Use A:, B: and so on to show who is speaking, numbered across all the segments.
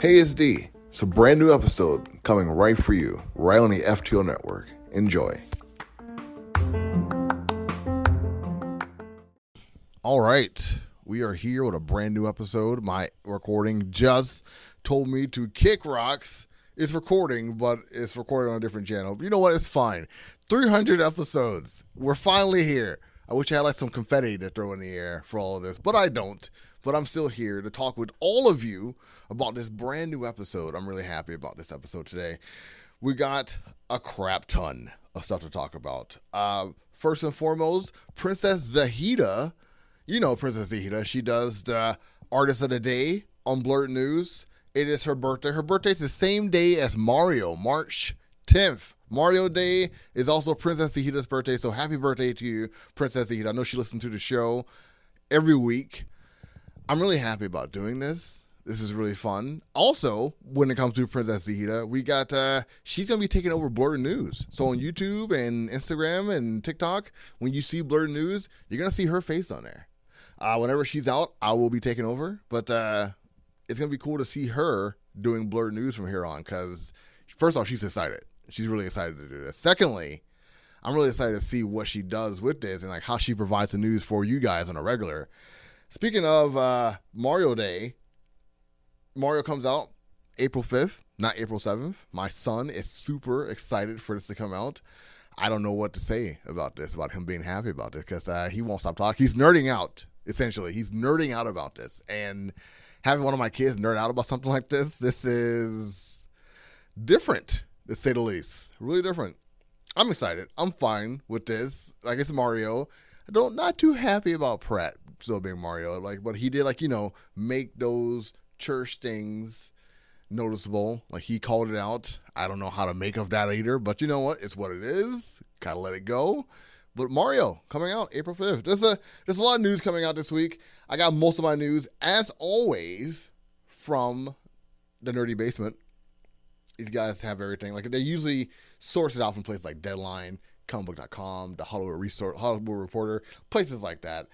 A: Hey, it's D. It's a brand new episode coming right for you, right on the FTO network. Enjoy. All right, we are here with a brand new episode. My recording just told me to kick rocks. It's recording, but it's recorded on a different channel. But you know what? It's fine. 300 episodes. We're finally here. I wish I had like some confetti to throw in the air for all of this, but I don't. But I'm still here to talk with all of you about this brand new episode. I'm really happy about this episode today. We got a crap ton of stuff to talk about. First and foremost, Princess Zahida. You know Princess Zahida. She does the Artist of the Day on Blurred News. It is her birthday. Her birthday is the same day as Mario, March 10th. Mario Day is also Princess Zahida's birthday, so happy birthday to you, Princess Zahida. I know she listens to the show every week. I'm really happy about doing this. This is really fun. Also, when it comes to Princess Zahida, we got, she's going to be taking over Blurred News. So on YouTube and Instagram and TikTok, when you see Blurred News, you're going to see her face on there. Whenever she's out, I will be taking over. But it's going to be cool to see her doing Blurred News from here on because, first off, she's excited. She's really excited to do this. Secondly, I'm really excited to see what she does with this and like how she provides the news for you guys on a regular. Speaking of Mario Day, Mario comes out April 5th, not April 7th. My son is super excited for this to come out. I don't know what to say about this, about him being happy about this, because he won't stop talking. He's nerding out, essentially. He's nerding out about this. And having one of my kids nerd out about something like this is different, to say the least. Really different. I'm excited. I'm fine with this. Like, it's Mario. Not too happy about Pratt still being Mario, but he did make those church things noticeable. Like, he called it out. I don't know how to make of that either, but you know what? It's what it is. Gotta let it go. But Mario coming out April 5th. There's a lot of news coming out this week. I got most of my news, as always, from the Nerdy Basement. These guys have everything. Like, they usually source it out from places like Deadline, comicbook.com, the Hollywood Reporter, places like that.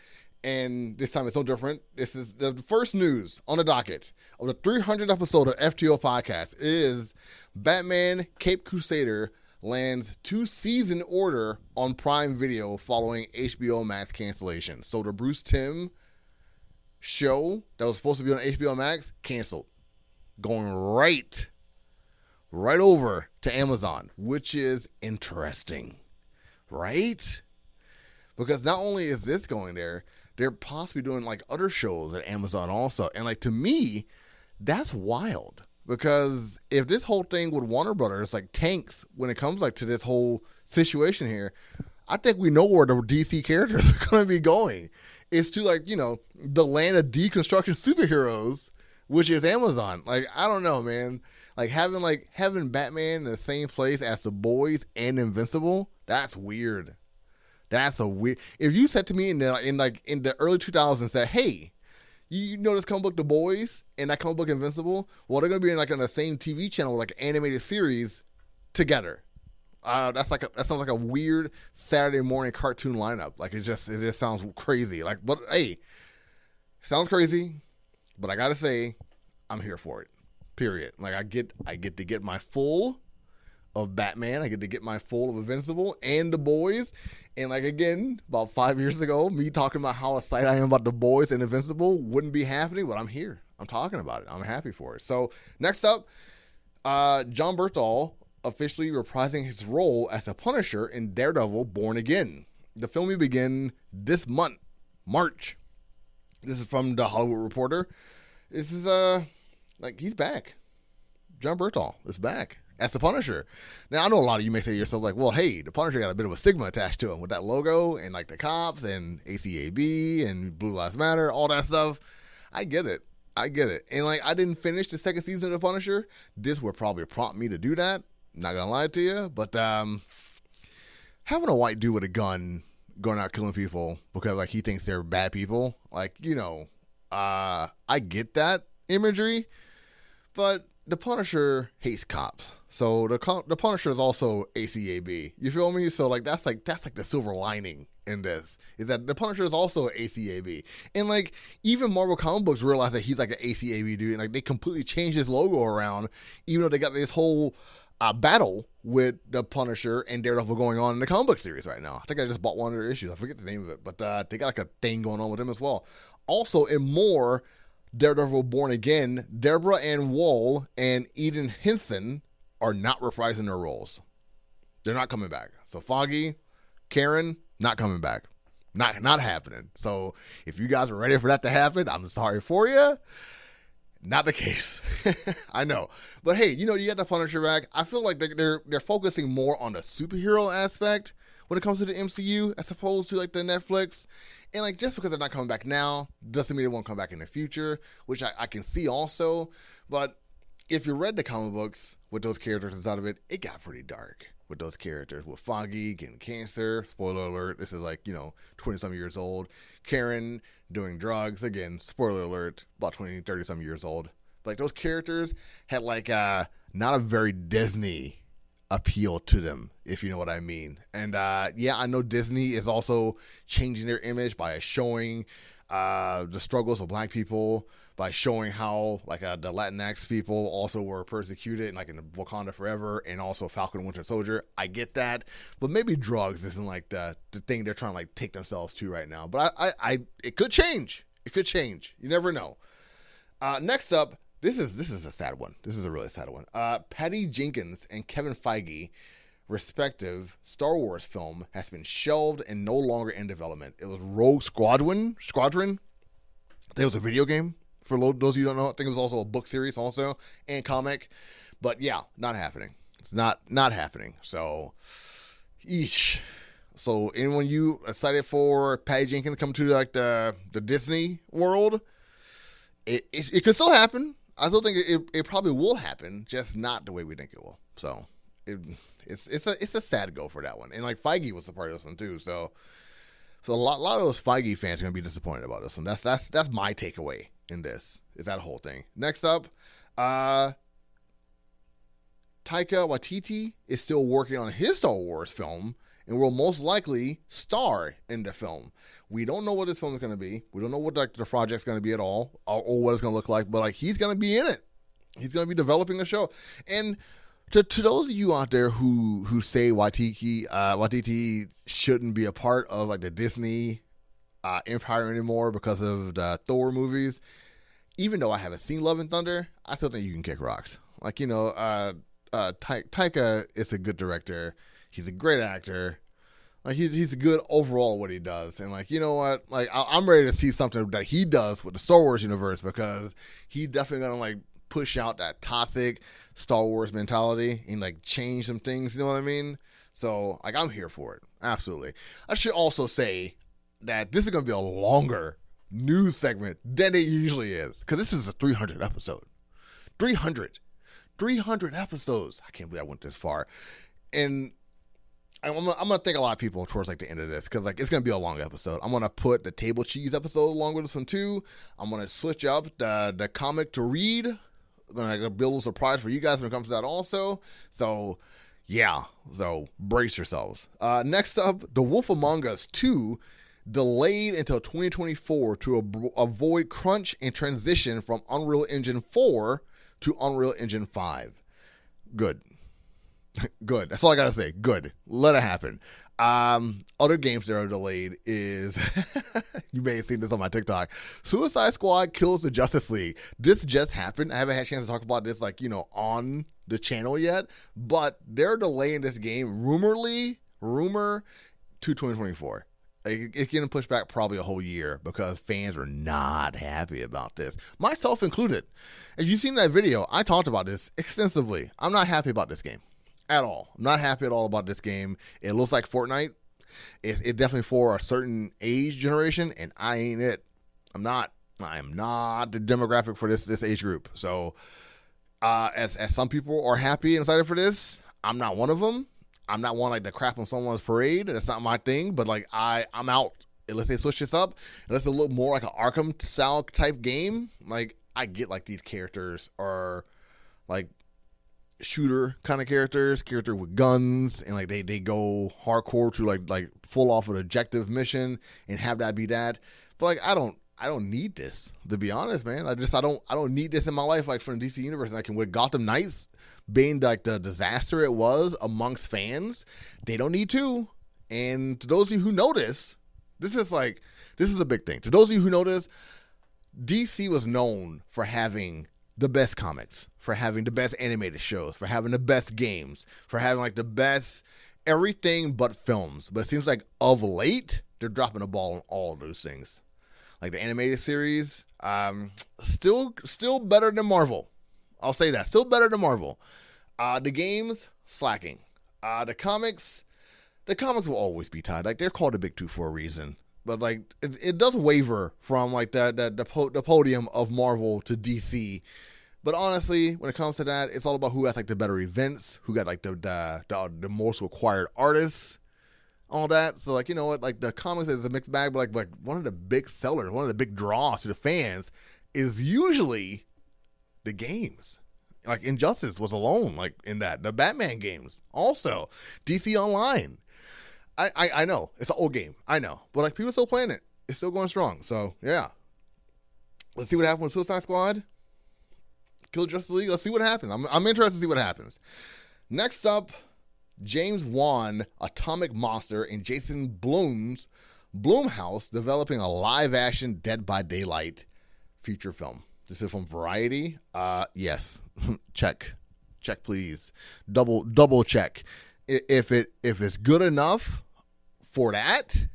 A: And this time it's no different. This is the first news on the docket of the 300th episode of FTO Podcast is Batman Caped Crusader lands 2-season order on Prime Video following HBO Max cancellation. So the Bruce Timm show that was supposed to be on HBO Max, canceled. Going right over to Amazon, which is interesting, right? Because not only is this going there, they're possibly doing like other shows at Amazon also. And like, to me, that's wild. Because if this whole thing with Warner Brothers like tanks when it comes like to this whole situation here, I think we know where the DC characters are going to be going. It's to the land of deconstruction superheroes, which is Amazon. Like, I don't know, man. Like having Batman in the same place as The Boys and Invincible, that's weird. That's a weird. If you said to me in the early 2000s, said, "Hey, you know this comic book The Boys and that comic book Invincible? Well, they're gonna be on the same TV channel, like an animated series together." That sounds like a weird Saturday morning cartoon lineup. Like it just sounds crazy. Like, but hey, sounds crazy. But I gotta say, I'm here for it. Period. Like I get to get my full of Batman. I get to get my full of Invincible and The Boys. And like, again, about 5 years ago, me talking about how excited I am about The Boys and Invincible wouldn't be happening, but I'm here. I'm talking about it. I'm happy for it. So next up, Jon Bernthal officially reprising his role as a Punisher in Daredevil Born Again. The filming begin this month, March. This is from the Hollywood Reporter. This is he's back. Jon Bernthal is back as the Punisher. Now, I know a lot of you may say to yourself, like, well, hey, the Punisher got a bit of a stigma attached to him with that logo and like the cops and ACAB and Blue Lives Matter, all that stuff. I get it. And like, I didn't finish the second season of the Punisher. This would probably prompt me to do that. Not gonna lie to you, but having a white dude with a gun going out killing people because like he thinks they're bad people, like, I get that imagery, but the Punisher hates cops. So the Punisher is also ACAB. You feel me? So like that's like the silver lining in this is that the Punisher is also an ACAB. And like even Marvel comic books realize that he's like an ACAB dude, and like they completely changed his logo around, even though they got this whole battle with the Punisher and Daredevil going on in the comic book series right now. I think I just bought one of their issues. I forget the name of it, but they got like a thing going on with him as well. Also, in more Daredevil Born Again, Deborah Ann Woll and Eden Henson are not reprising their roles. They're not coming back. So Foggy, Karen, not coming back. Not happening. So if you guys are ready for that to happen, I'm sorry for you. Not the case. I know. But hey, you got the Punisher back. I feel like they're focusing more on the superhero aspect when it comes to the MCU as opposed to like the Netflix. And like just because they're not coming back now doesn't mean they won't come back in the future, which I can see also. But if you read the comic books with those characters inside of it, it got pretty dark with those characters. With Foggy getting cancer, spoiler alert, this is like, 20-some years old. Karen doing drugs, again, spoiler alert, about 20, 30-some years old. Like those characters had like not a very Disney appeal to them, if you know what I mean. And yeah, I know Disney is also changing their image by showing the struggles of black people, by showing how like the Latinx people also were persecuted, and like in Wakanda Forever and also Falcon and Winter Soldier. I get that, but maybe drugs isn't like the thing they're trying to like take themselves to right now. But I it could change. It could change. You never know. Next up, this is a sad one. This is a really sad one. Patty Jenkins and Kevin Feige respective Star Wars film has been shelved and no longer in development. It was Rogue Squadron. There was a video game. For those of you who don't know, I think it was also a book series also and comic. But yeah, not happening. It's not happening. So, eesh. So anyone you excited for Patty Jenkins come to like the Disney world, it could still happen. I still think it probably will happen, just not the way we think it will. So it's a sad go for that one. And like Feige was a part of this one too. So a lot of those Feige fans are gonna be disappointed about this one. That's my takeaway in this, is that whole thing. Next up, Taika Waititi is still working on his Star Wars film and will most likely star in the film. We don't know what this film is going to be. We don't know what like the project's going to be at all, or what it's going to look like, but like he's going to be in it. He's going to be developing the show. And to those of you out there who say Waititi shouldn't be a part of like the Disney empire anymore because of the Thor movies, even though I haven't seen Love and Thunder, I still think you can kick rocks. Like, Taika is a good director. He's a great actor. Like he's good overall at what he does. And like, you know what? Like I'm ready to see something that he does with the Star Wars universe, because he definitely gonna like push out that toxic Star Wars mentality and like change some things. You know what I mean? So like I'm here for it. Absolutely. I should also say that this is gonna be a longer news segment than it usually is, because this is a 300 episode. 300 episodes. I can't believe I went this far. And I'm gonna thank a lot of people towards like the end of this, because like it's gonna be a long episode. I'm gonna put the table cheese episode along with this one too. I'm gonna switch up the comic to read. I'm gonna build a surprise for you guys when it comes to that also. So yeah, so brace yourselves. Next up, The Wolf Among Us 2 delayed until 2024 to avoid crunch and transition from Unreal Engine 4 to Unreal Engine 5. Good. Good. That's all I gotta say. Good. Let it happen. Other games that are delayed is you may have seen this on my TikTok. Suicide Squad kills the Justice League. This just happened. I haven't had a chance to talk about this on the channel yet, but they're delaying this game rumor to 2024. It's getting pushed back probably a whole year because fans are not happy about this, myself included. If you've seen that video, I talked about this extensively. I'm not happy about this game at all. I'm not happy at all about this game. It looks like Fortnite. It's definitely for a certain age generation, and I ain't it. I am not the demographic for this age group. So as some people are happy and excited for this, I'm not one of them. I'm not one like to crap on someone's parade. That's not my thing. But like I'm out unless they switch this up. Unless it look more like an Arkham style type game. Like I get like these characters are like shooter kind of character with guns, and like they go hardcore to like full off an objective mission and have that be that. But like I don't need this, to be honest, man. I don't need this in my life, like from the DC universe. And like with Gotham Knights being like the disaster it was amongst fans, they don't need to. And to those of you who know this is a big thing. To those of you who know this, DC was known for having the best comics, for having the best animated shows, for having the best games, for having like the best everything but films. But it seems like of late, they're dropping the ball on all of those things. Like the animated series, still better than Marvel. I'll say that. Still better than Marvel. The games, slacking. The comics will always be tied. Like they're called the Big Two for a reason. But like it does waver from like the podium of Marvel to DC. But honestly, when it comes to that, it's all about who has like the better events, who got like the most required artists, all that. So like, you know what, like the comics is a mixed bag, but like one of the big sellers, one of the big draws to the fans is usually the games. Like Injustice was alone, like in that. The Batman games also. DC Online. I know it's an old game, I know, but like people still playing it. It's still going strong. So yeah, let's see what happens with Suicide Squad. Kill Justice League. Let's see what happens. I'm interested to see what happens. Next up, James Wan, Atomic Monster, and Jason Blumhouse developing a live-action Dead by Daylight feature film. This is from Variety. Yes, check, please. Double check. If it's good enough for that,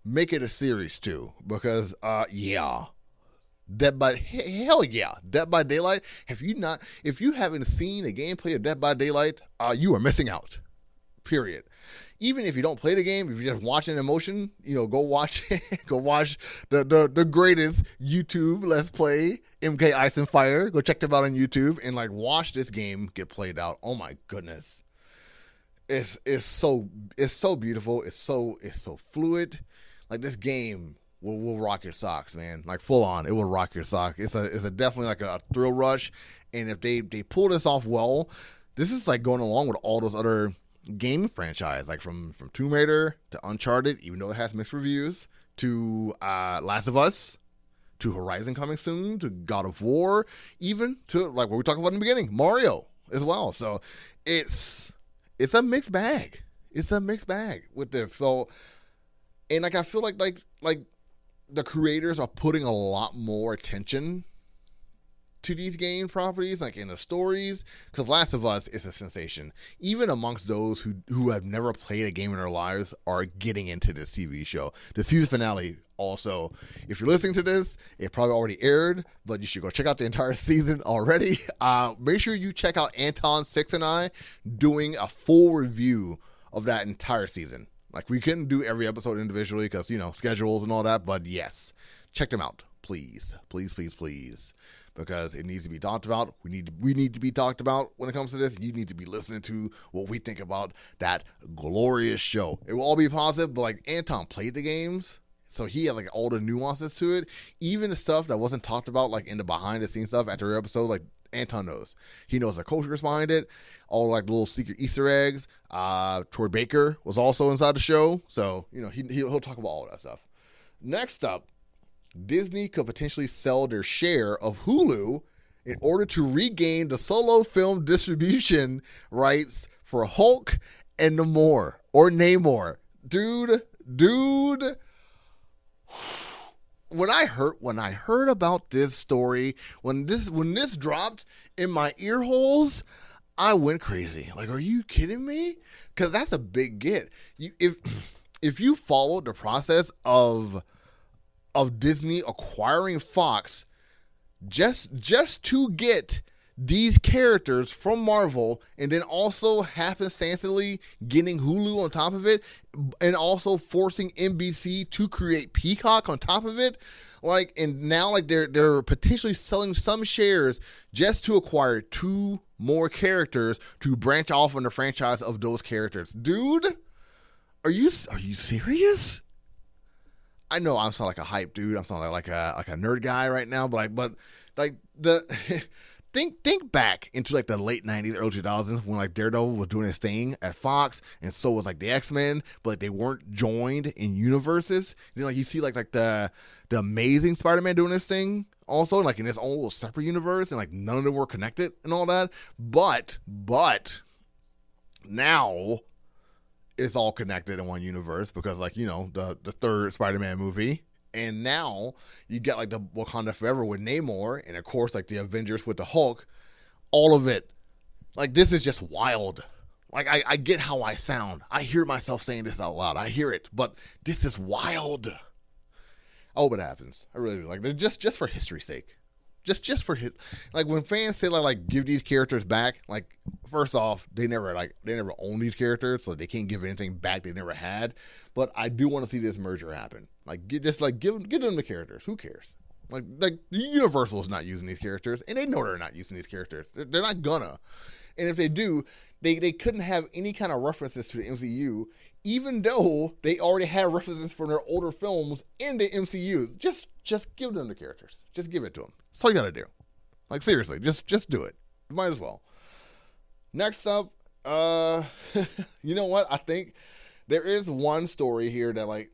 A: make it a series too. Because yeah. Dead by Daylight. If you haven't seen a gameplay of Dead by Daylight, you are missing out. Period. Even if you don't play the game, if you're just watching in motion, go watch the greatest YouTube Let's Play, MK Ice and Fire. Go check them out on YouTube and like watch this game get played out. Oh my goodness. It's so beautiful. It's so fluid. Like this game will rock your socks, man. Like full on, it will rock your socks. It's a definitely like a thrill rush, and if they pull this off well, this is like going along with all those other game franchise, like from Tomb Raider to Uncharted, even though it has mixed reviews, to Last of Us, to Horizon coming soon, to God of War, even to like what we talked about in the beginning, Mario as well. So it's a mixed bag. It's a mixed bag with this. So, and like I feel like the creators are putting a lot more attention to these game properties, like in the stories, because Last of Us is a sensation. Even amongst those who have never played a game in their lives are getting into this TV show. The season finale also, if you're listening to this, it probably already aired, but you should go check out the entire season already. Make sure you check out Anton Sixxx and I doing a full review of that entire season. Like, we couldn't do every episode individually because, schedules and all that. But yes, check them out. Please. Please, please, please. Because it needs to be talked about. We need to be talked about when it comes to this. You need to be listening to what we think about that glorious show. It will all be positive, but like Anton played the games, so he had like all the nuances to it. Even the stuff that wasn't talked about, like in the behind the scenes stuff after every episode, like Anton knows. He knows the cultures behind it. All like little secret Easter eggs. Troy Baker was also inside the show, so he'll talk about all that stuff. Next up, Disney could potentially sell their share of Hulu in order to regain the solo film distribution rights for Hulk and Namor. Dude. When I heard about this story, when this dropped in my ear holes, I went crazy. Like, are you kidding me? Because that's a big get. If you followed the process of Disney acquiring Fox just to get these characters from Marvel, and then also happenstancely getting Hulu on top of it, and also forcing NBC to create Peacock on top of it, like, and now like they're potentially selling some shares just to acquire 2 more characters to branch off on the franchise of those characters. Dude, are you serious? I know I'm sounding like a hype dude. I'm sounding like a nerd guy right now, but the think back into like the late 90s, early 2000s when like Daredevil was doing his thing at Fox, and so was like the X-Men, but like, they weren't joined in universes. You know, like you see like the Amazing Spider-Man doing his thing also, like in his own little separate universe, and like none of them were connected and all that. But now it's all connected in one universe because, like, you know, the third Spider-Man movie. And now you get like the Wakanda Forever with Namor, and of course like the Avengers with the Hulk. All of it. Like, this is just wild. Like, I get how I sound. I hear myself saying this out loud. I hear it. But this is wild. I hope it happens. I really do. Like, just for history's sake. Just for like when fans say like give these characters back, like, first off, they never own these characters, so they can't give anything back they never had. But I do want to see this merger happen. Like, give them the characters. Who cares? Like Universal is not using these characters, and they know they're not using these characters. They're not gonna. And if they do, they couldn't have any kind of references to the MCU, even though they already had references from their older films in the MCU. Just give them the characters. Just give it to them. That's all you gotta do. Like, seriously, just do it. Might as well. Next up, you know what? I think there is one story here that, like,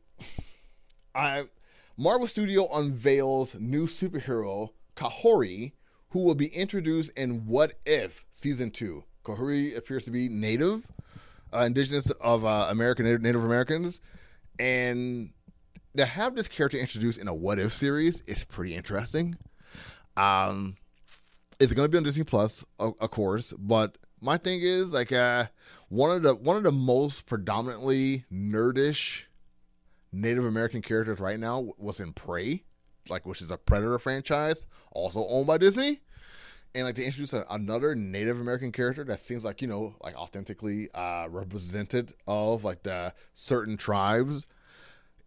A: Marvel Studio unveils new superhero Kahori, who will be introduced in What If Season 2. Kahori appears to be native, indigenous of Native Americans, and to have this character introduced in a What If series is pretty interesting. It's going to be on Disney Plus, of course, but my thing is, like, one of the most predominantly nerdish Native American characters right now was in Prey, like, which is a Predator franchise, also owned by Disney. And like to introduce another Native American character that seems like, you know, like authentically represented of like the certain tribes.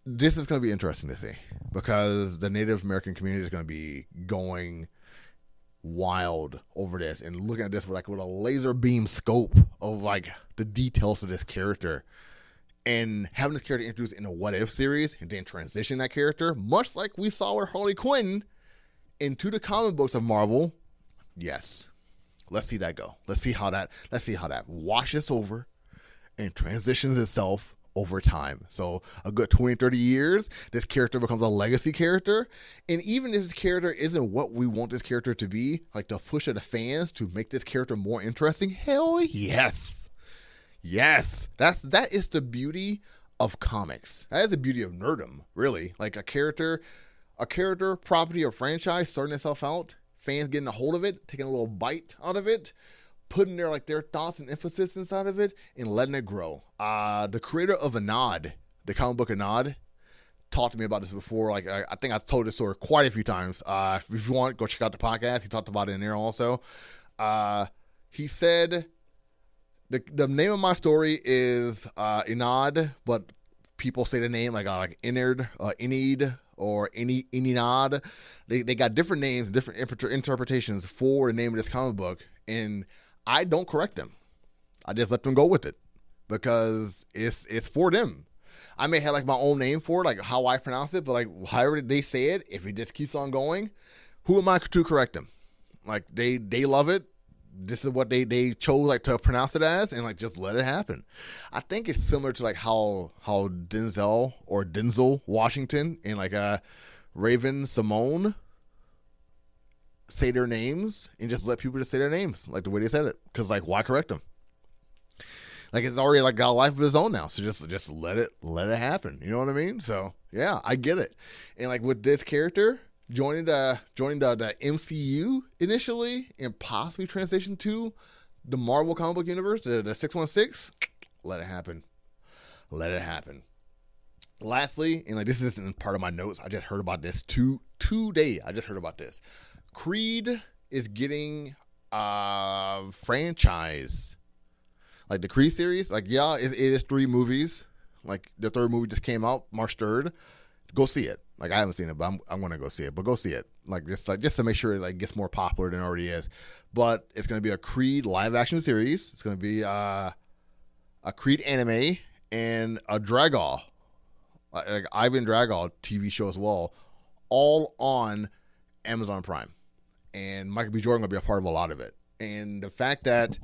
A: This is going to be interesting to see because the Native American community is going to be going wild over this and looking at this with a laser beam scope of like the details of this character. And having this character introduced in a What If series and then transition that character, much like we saw with Harley Quinn, into the comic books of Marvel. Yes. Let's see that go. Let's see how that washes over and transitions itself over time. So a good 20, 30 years, this character becomes a legacy character. And even if this character isn't what we want this character to be, like the push of the fans to make this character more interesting, hell yes. Yes, that is the beauty of comics. That is the beauty of nerdom, really. Like a character, property, or franchise starting itself out, fans getting a hold of it, taking a little bite out of it, putting their thoughts and emphasis inside of it, and letting it grow. The creator of Anod, the comic book Anod, talked to me about this before. Like I think I've told this story quite a few times. If you want, go check out the podcast. He talked about it in there also. He said, The name of my story is Inad, but people say the name like Inard, Inid, or Ininad. They got different names, different interpretations for the name of this comic book, and I don't correct them. I just let them go with it because it's for them. I may have like my own name for it, like how I pronounce it, but like however they say it, if it just keeps on going, who am I to correct them? Like they love it. This is what they chose like to pronounce it as, and like just let it happen. I think it's similar to like how Denzel Washington and like Raven Simone say their names and just let people just say their names like the way they said it, because like why correct them? Like it's already like got a life of its own now, so just let it happen. You know what I mean? So yeah, I get it. And like with this character joining the MCU initially and possibly transition to the Marvel comic book universe, the 616, let it happen. Let it happen. Lastly, and like this isn't part of my notes, I just heard about this today. I just heard about this. Creed is getting a franchise. Like the Creed series, like yeah, it is 3 movies. Like the 3rd movie just came out March 3rd. Go see it. Like I haven't seen it, but I'm gonna go see it. But go see it. Like just to make sure it like gets more popular than it already is. But it's gonna be a Creed live action series. It's gonna be a Creed anime and a Dragall, like Ivan Dragall TV show as well, all on Amazon Prime. and Michael B. Jordan going to be a part of a lot of it. And the fact that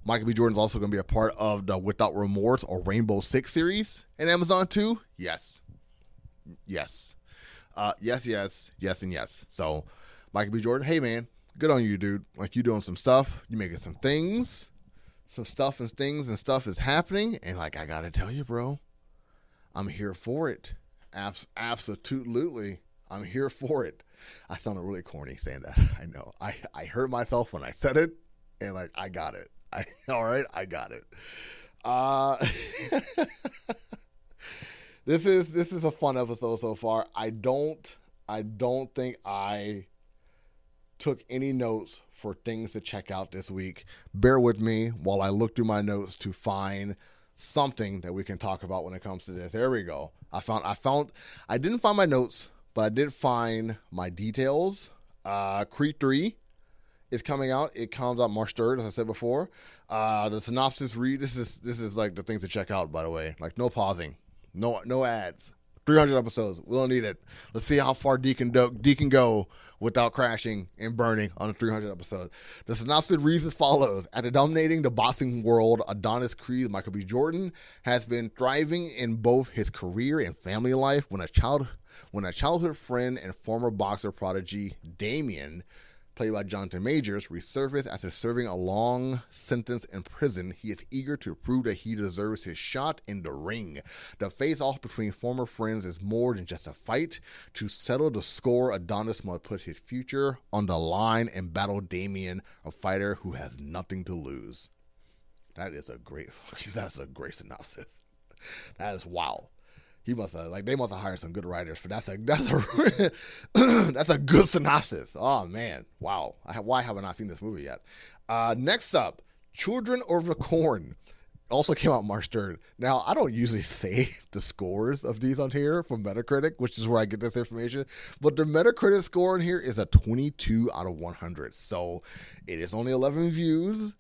A: Michael B. Jordan's also going to be a part of the Without Remorse or Rainbow Six series in Amazon too. Yes. Yes. Yes, and yes. So, Michael B. Jordan, hey man, good on you, dude. Like, you doing some stuff. You making some things. Some stuff and things and stuff is happening. And like, I got to tell you, bro, I'm here for it. Absolutely. I'm here for it. I sounded really corny saying that. I know. I hurt myself when I said it. And like, I got it. All right, I got it. This is a fun episode so far. I don't think I took any notes for things to check out this week. Bear with me while I look through my notes to find something that we can talk about when it comes to this. There we go. I didn't find my notes, but I did find my details. Creed 3 is coming out. It comes out March 3rd, as I said before. The synopsis read. This is like the things to check out, by the way. Like, no pausing, no ads. 300 episodes. We don't need it. Let's see how far D can go without crashing and burning on a 300 episode. The synopsis reads as follows. After dominating the boxing world, Adonis Creed, Michael B. Jordan, has been thriving in both his career and family life when a childhood friend and former boxer prodigy, Damien, played by Jonathan Majors, resurfaced after serving a long sentence in prison. He is eager to prove that he deserves his shot in the ring. The face-off between former friends is more than just a fight. To settle the score, Adonis must put his future on the line and battle Damien, a fighter who has nothing to lose. That's a great synopsis. That is wow. They must have hired some good writers, but that's a that's a good synopsis. Oh man, wow! Why have I not seen this movie yet? Next up, Children of the Corn also came out March 3rd. Now, I don't usually say the scores of these on here from Metacritic, which is where I get this information, but the Metacritic score in here is a 22 out of 100. So it is only 11 views.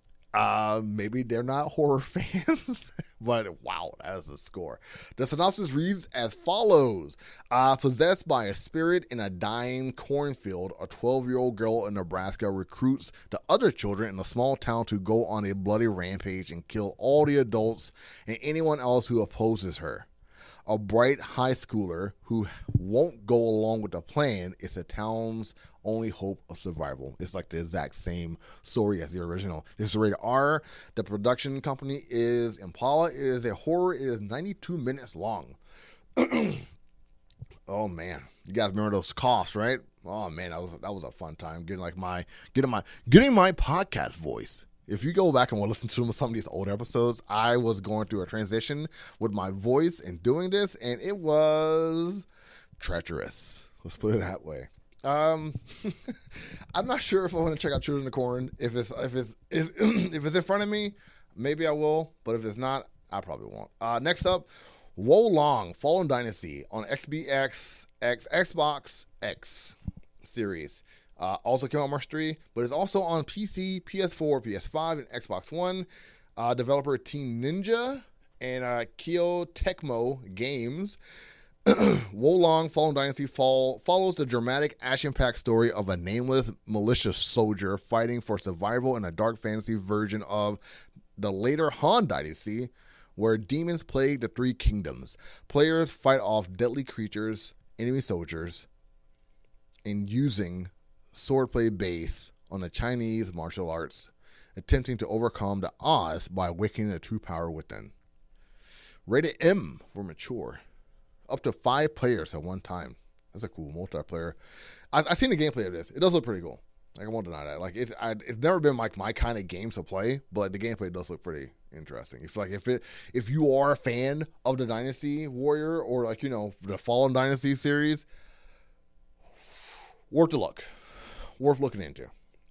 A: Maybe they're not horror fans, but wow, that is a score. The synopsis reads as follows. Possessed by a spirit in a dying cornfield, a 12-year-old girl in Nebraska recruits the other children in a small town to go on a bloody rampage and kill all the adults and anyone else who opposes her. A bright high schooler who won't go along with the plan is the town's only hope of survival. It's like the exact same story as the original. This is rated R. The production company is Impala. It is a horror. It is 92 minutes long. Oh man, you guys remember those coughs, right? Oh man, that was a fun time getting my podcast voice. If you go back and listen to some of these old episodes, I was going through a transition with my voice and doing this, and it was treacherous. Let's put it that way. I'm not sure if I want to check out Children of the Corn. If it's in front of me, maybe I will. But if it's not, I probably won't. Next up, Wolong Fallen Dynasty on Xbox X series. Also came out March 3, but it's also on PC, PS4, PS5, and Xbox One. Developer Team Ninja and Kyo Tecmo Games. Wolong Fallen Dynasty follows the dramatic, action-packed story of a nameless militia soldier fighting for survival in a dark fantasy version of the later Han Dynasty, where demons plague the three kingdoms. Players fight off deadly creatures, enemy soldiers, and using swordplay based on the Chinese martial arts, attempting to overcome the odds by awakening the true power within. Rated M for mature. Up to 5 players at one time. That's a cool multiplayer. I've seen the gameplay of this. It does look pretty cool. Like, I won't deny that. Like, it's never been like my kind of game to play, but the gameplay does look pretty interesting. If you are a fan of the Dynasty Warrior or the Fallen Dynasty series, worth a look. Worth looking into.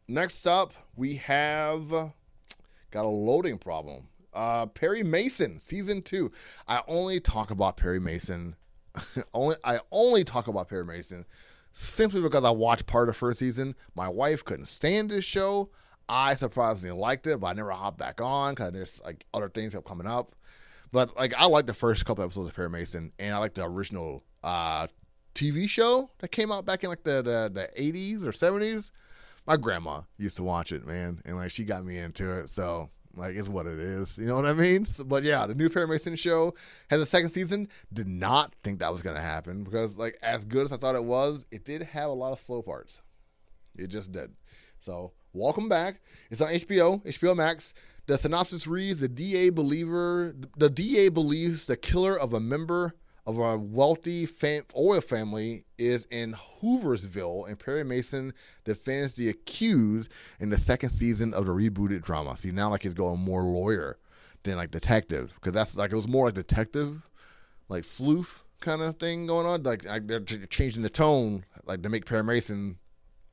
A: Next up, we have got a loading problem. Perry Mason season 2. I only talk about Perry Mason. I only talk about Perry Mason simply because I watched part of the first season. My wife couldn't stand this show. I surprisingly liked it, but I never hopped back on because there's other things kept coming up. But I like the first couple episodes of Perry Mason, and I like the original TV show that came out back in the 80s or 70s. my grandma used to watch it, man, and like she got me into it. So like it's what it is, you know what I mean? So, but yeah, the new Perry Mason show has a second season. Did not think that was gonna happen because like as good as I thought it did have a lot of slow parts. It just did. So welcome back. It's on HBO Max. The synopsis reads: the DA believes the killer of a member of a wealthy oil family is in Hooversville, and Perry Mason defends the accused in the second season of the rebooted drama. See, now like it's going more lawyer than like detective, because that's like it was more like detective, like sleuth kind of thing going on. Like they're changing the tone, like to make Perry Mason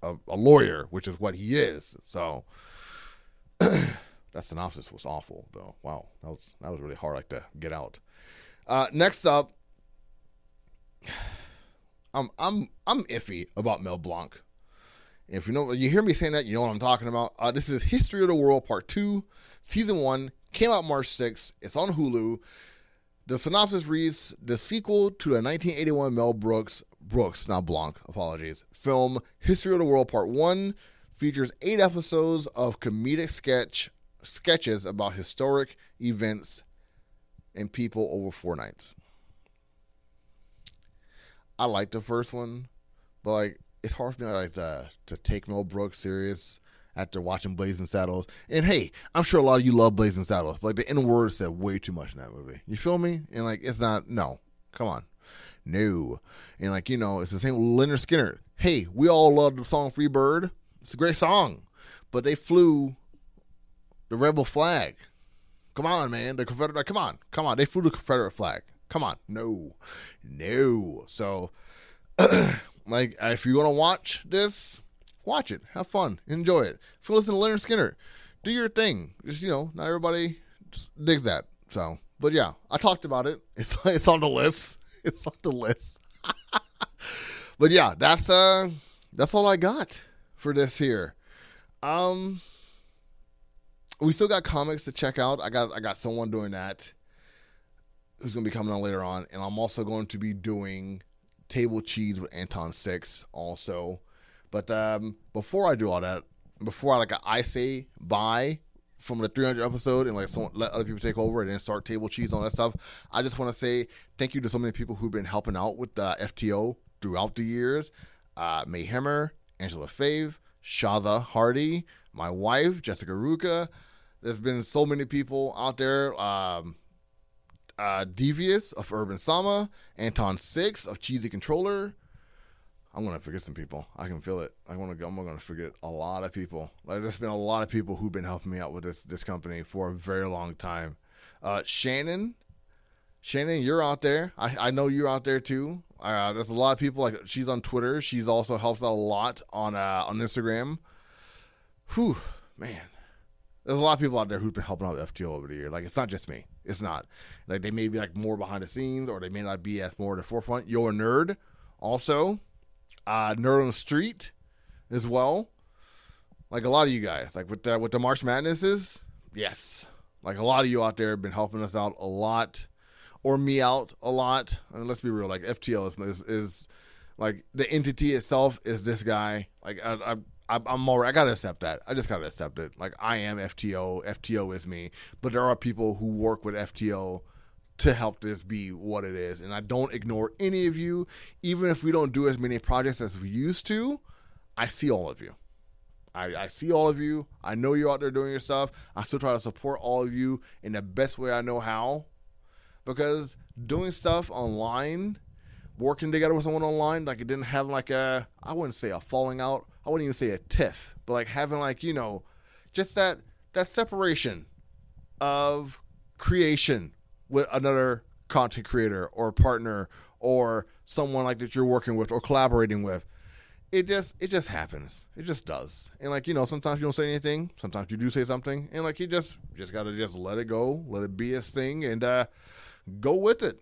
A: a lawyer, which is what he is. So that synopsis was awful, though. Wow, that was really hard like to get out. Next up. I'm iffy about Mel Blanc. If you hear me saying that, you know what I'm talking about. This is History of the World Part 2, Season 1, came out March 6th. It's on Hulu. The synopsis reads: the sequel to the 1981 Mel Brooks, not Blanc, apologies, film History of the World Part 1 features 8 episodes of comedic sketches about historic events and people over 4 nights. I like the first one, but like it's hard for me like to take Mel Brooks serious after watching Blazing Saddles. And hey, I'm sure a lot of you love Blazing Saddles, but like the N-word said way too much in that movie. You feel me? And like it's not, no, come on, no. And like, you know, it's the same with Leonard Skinner. Hey, we all love the song Free Bird. It's a great song, but they flew the rebel flag. Come on, man, the Confederate. Come on, they flew the Confederate flag. Come on. No. So, like, if you're going to watch this, watch it. Have fun. Enjoy it. If you listen to Leonard Skinner, do your thing. Just, you know, not everybody digs that. So, but yeah, I talked about it. It's on the list. It's on the list. But yeah, that's all I got for this here. We still got comics to check out. I got someone doing that, who's going to be coming on later on. And I'm also going to be doing Table Cheese with Anton Sixxx also. But before I do all that, before I say bye from the 300 episode and like let other people take over and then start Table Cheese and all that stuff, I just want to say thank you to so many people who've been helping out with the FTO throughout the years. May Hemmer, Angela Fave, Shaza Hardy, my wife, Jessica Ruka. There's been so many people out there. Devious of Urban Sama, Anton Sixxx of Cheesy Controller. I'm gonna forget some people. I can feel it. I'm gonna forget a lot of people. Like there's been a lot of people who've been helping me out with this company for a very long time. Shannon, you're out there. I know you're out there too. There's a lot of people, like she's on Twitter. She's also helps out a lot on Instagram. Whew, man. There's a lot of people out there who've been helping out with FTO over the year. Like, it's not just me. It's not. Like, they may be, like, more behind the scenes, or they may not be as more at the forefront. You're a nerd, also. Nerd on the Street, as well. Like, a lot of you guys. Like, with the March Madnesses, yes. Like, a lot of you out there have been helping us out a lot, or me out a lot. I mean, let's be real. Like, FTO is like, the entity itself is this guy. Like, I'm already, I gotta accept that. I just gotta accept it. Like, I am FTO. FTO is me. But there are people who work with FTO to help this be what it is. And I don't ignore any of you. Even if we don't do as many projects as we used to, I see all of you. I see all of you. I know you're out there doing your stuff. I still try to support all of you in the best way I know how. Because doing stuff online, working together with someone online, like it didn't have like I wouldn't say a falling out. I wouldn't even say a tiff, but like having like, you know, just that separation of creation with another content creator or partner or someone like that you're working with or collaborating with. It just happens. It just does. And like, you know, sometimes you don't say anything. Sometimes you do say something. And like, you just got to just let it go. Let it be a thing and go with it.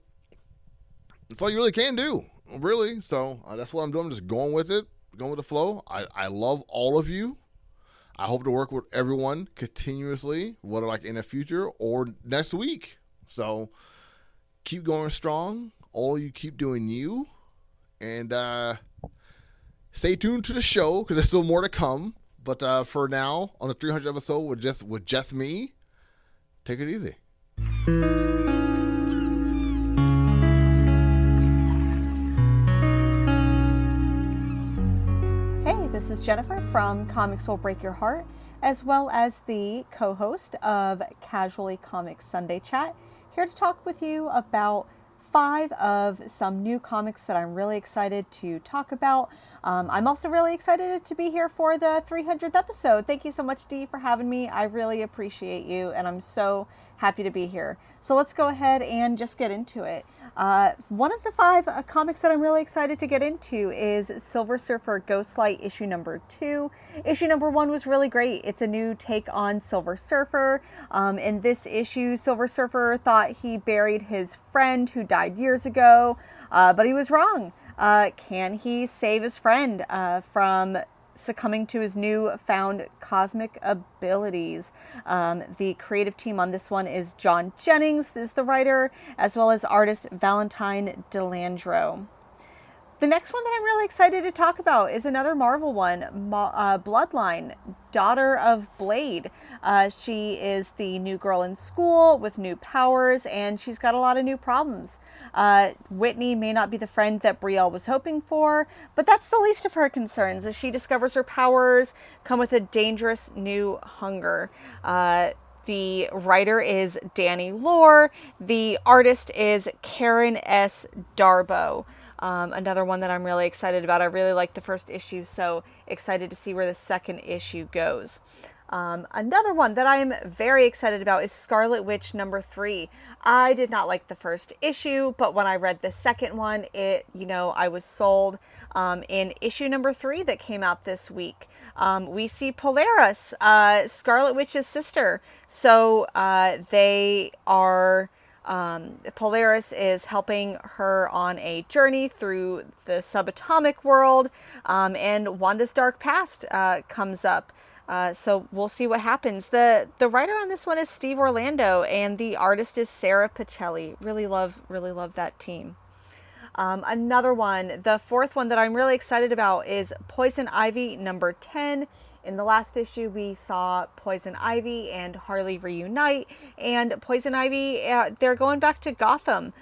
A: That's all you really can do, really. So that's what I'm doing. I'm just going with it. Going with the flow. I love all of you. I hope to work with everyone continuously, whether like in the future or next week. So keep going strong. All of you keep doing you. And stay tuned to the show because there's still more to come. But for now, on the 300th episode with just me, take it easy.
B: Hey, this is Jennifer from Comics Will Break Your Heart, as well as the co-host of Casually Comics Sunday Chat, here to talk with you about 5 of some new comics that I'm really excited to talk about. I'm also really excited to be here for the 300th episode. Thank you so much, Dee, for having me. I really appreciate you, and I'm so happy to be here. So let's go ahead and just get into it. One of the 5 comics that I'm really excited to get into is Silver Surfer Ghostlight issue number 2. Issue number 1 was really great. It's a new take on Silver Surfer. In this issue, Silver Surfer thought he buried his friend who died years ago, but he was wrong. Can he save his friend from succumbing to his newfound cosmic abilities? The creative team on this one is John Jennings is the writer, as well as artist Valentine Delandro. The next one that I'm really excited to talk about is another Marvel one, Bloodline, Daughter of Blade. She is the new girl in school with new powers, and she's got a lot of new problems. Whitney may not be the friend that Brielle was hoping for, but that's the least of her concerns as she discovers her powers come with a dangerous new hunger. The writer is Danny Lore. The artist is Karen S. Darbo. Another one that I'm really excited about. I really liked the first issue, so excited to see where the second issue goes. Another one that I am very excited about is Scarlet Witch number 3. I did not like the first issue, but when I read the second one, I was sold. In issue number 3 that came out this week, we see Polaris, Scarlet Witch's sister. So they are... Polaris is helping her on a journey through the subatomic world, and Wanda's dark past comes up. So we'll see what happens. The writer on this one is Steve Orlando, and the artist is Sarah Pacelli. Really love that team. Another one, the 4th one that I'm really excited about is Poison Ivy number 10. In the last issue, we saw Poison Ivy and Harley reunite, and Poison Ivy, they're going back to Gotham.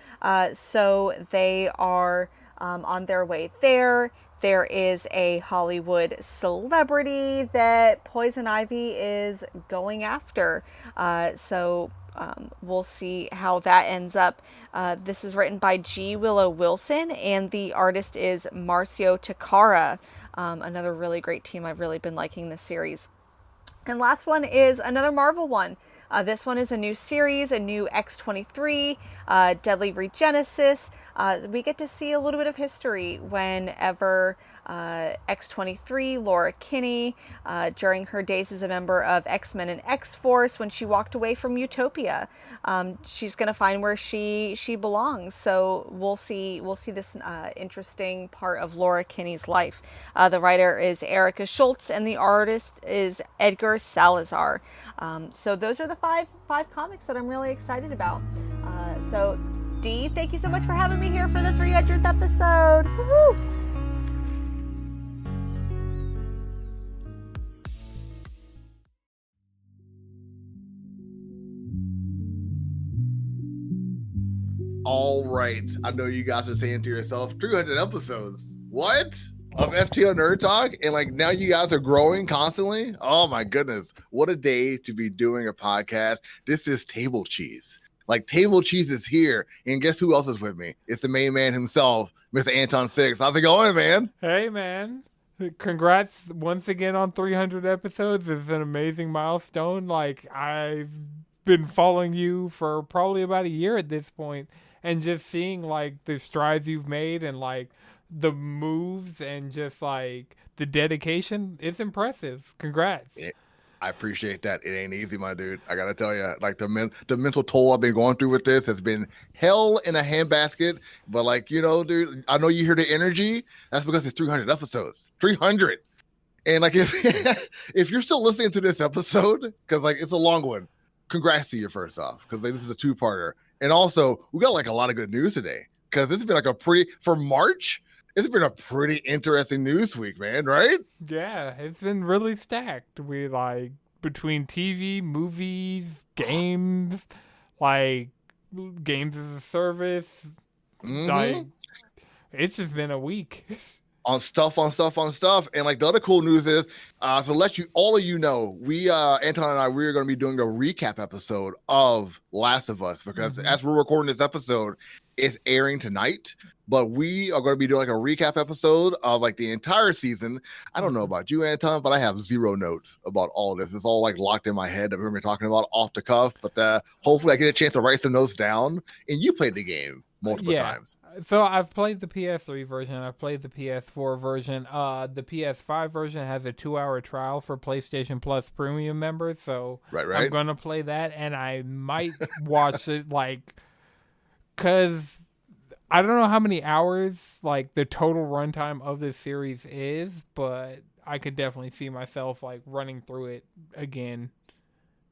B: So they are on their way there. There is a Hollywood celebrity that Poison Ivy is going after. So we'll see how that ends up. This is written by G. Willow Wilson, and the artist is Marcio Takara. Another really great team. I've really been liking this series. And last one is another Marvel one. This one is a new series, a new X-23, Deadly Regenesis. We get to see a little bit of history whenever X-23, Laura Kinney, during her days as a member of X-Men and X-Force, when she walked away from Utopia. She's going to find where she belongs. So we'll see this interesting part of Laura Kinney's life. The writer is Erica Schultz, and the artist is Edgar Salazar. So those are the five comics that I'm really excited about. So Dee, thank you so much for having me here for the 300th episode. Woohoo!
A: All right. I know you guys are saying to yourself, 300 episodes. What? Of FTO Nerd Talk? And now you guys are growing constantly? Oh my goodness. What a day to be doing a podcast. This is table cheese. Table cheese is here. And guess who else is with me? It's the main man himself, Mr. Anton Sixxx. How's it going, man?
C: Hey, man. Congrats once again on 300 episodes. It's an amazing milestone. I've been following you for probably about a year at this point, and just seeing the strides you've made and the moves and just the dedication, it's impressive. Congrats.
A: Yeah. I appreciate that. It ain't easy, my dude. I gotta tell you, the mental toll I've been going through with this has been hell in a handbasket. But dude, I know you hear the energy. That's because it's 300 episodes. 300. And if you're still listening to this episode, because it's a long one, congrats to you first off, because this is a 2-parter. And also, we got a lot of good news today, because this has been for March. it's been a pretty interesting news week, man, right?
C: Yeah, it's been really stacked. We like between TV, movies, games, like games as a service. Like it's just been a week.
A: On stuff. And like the other cool news is, to let all of you know, we Anton and I, we're going to be doing a recap episode of Last of Us, because as we're recording this episode, it's airing tonight, but we are going to be doing like a recap episode of like the entire season. I don't know about you, Anton, but I have zero notes about all of this. It's all like locked in my head that we're going to be talking about off the cuff, but hopefully I get a chance to write some notes down. And you played the game multiple times.
C: So I've played the PS3 version. I've played the PS4 version. The PS5 version has a 2-hour trial for PlayStation Plus Premium members. So
A: right.
C: I'm going to play that, and I might watch it like, because I don't know how many hours like the total runtime of this series is, but I could definitely see myself like running through it again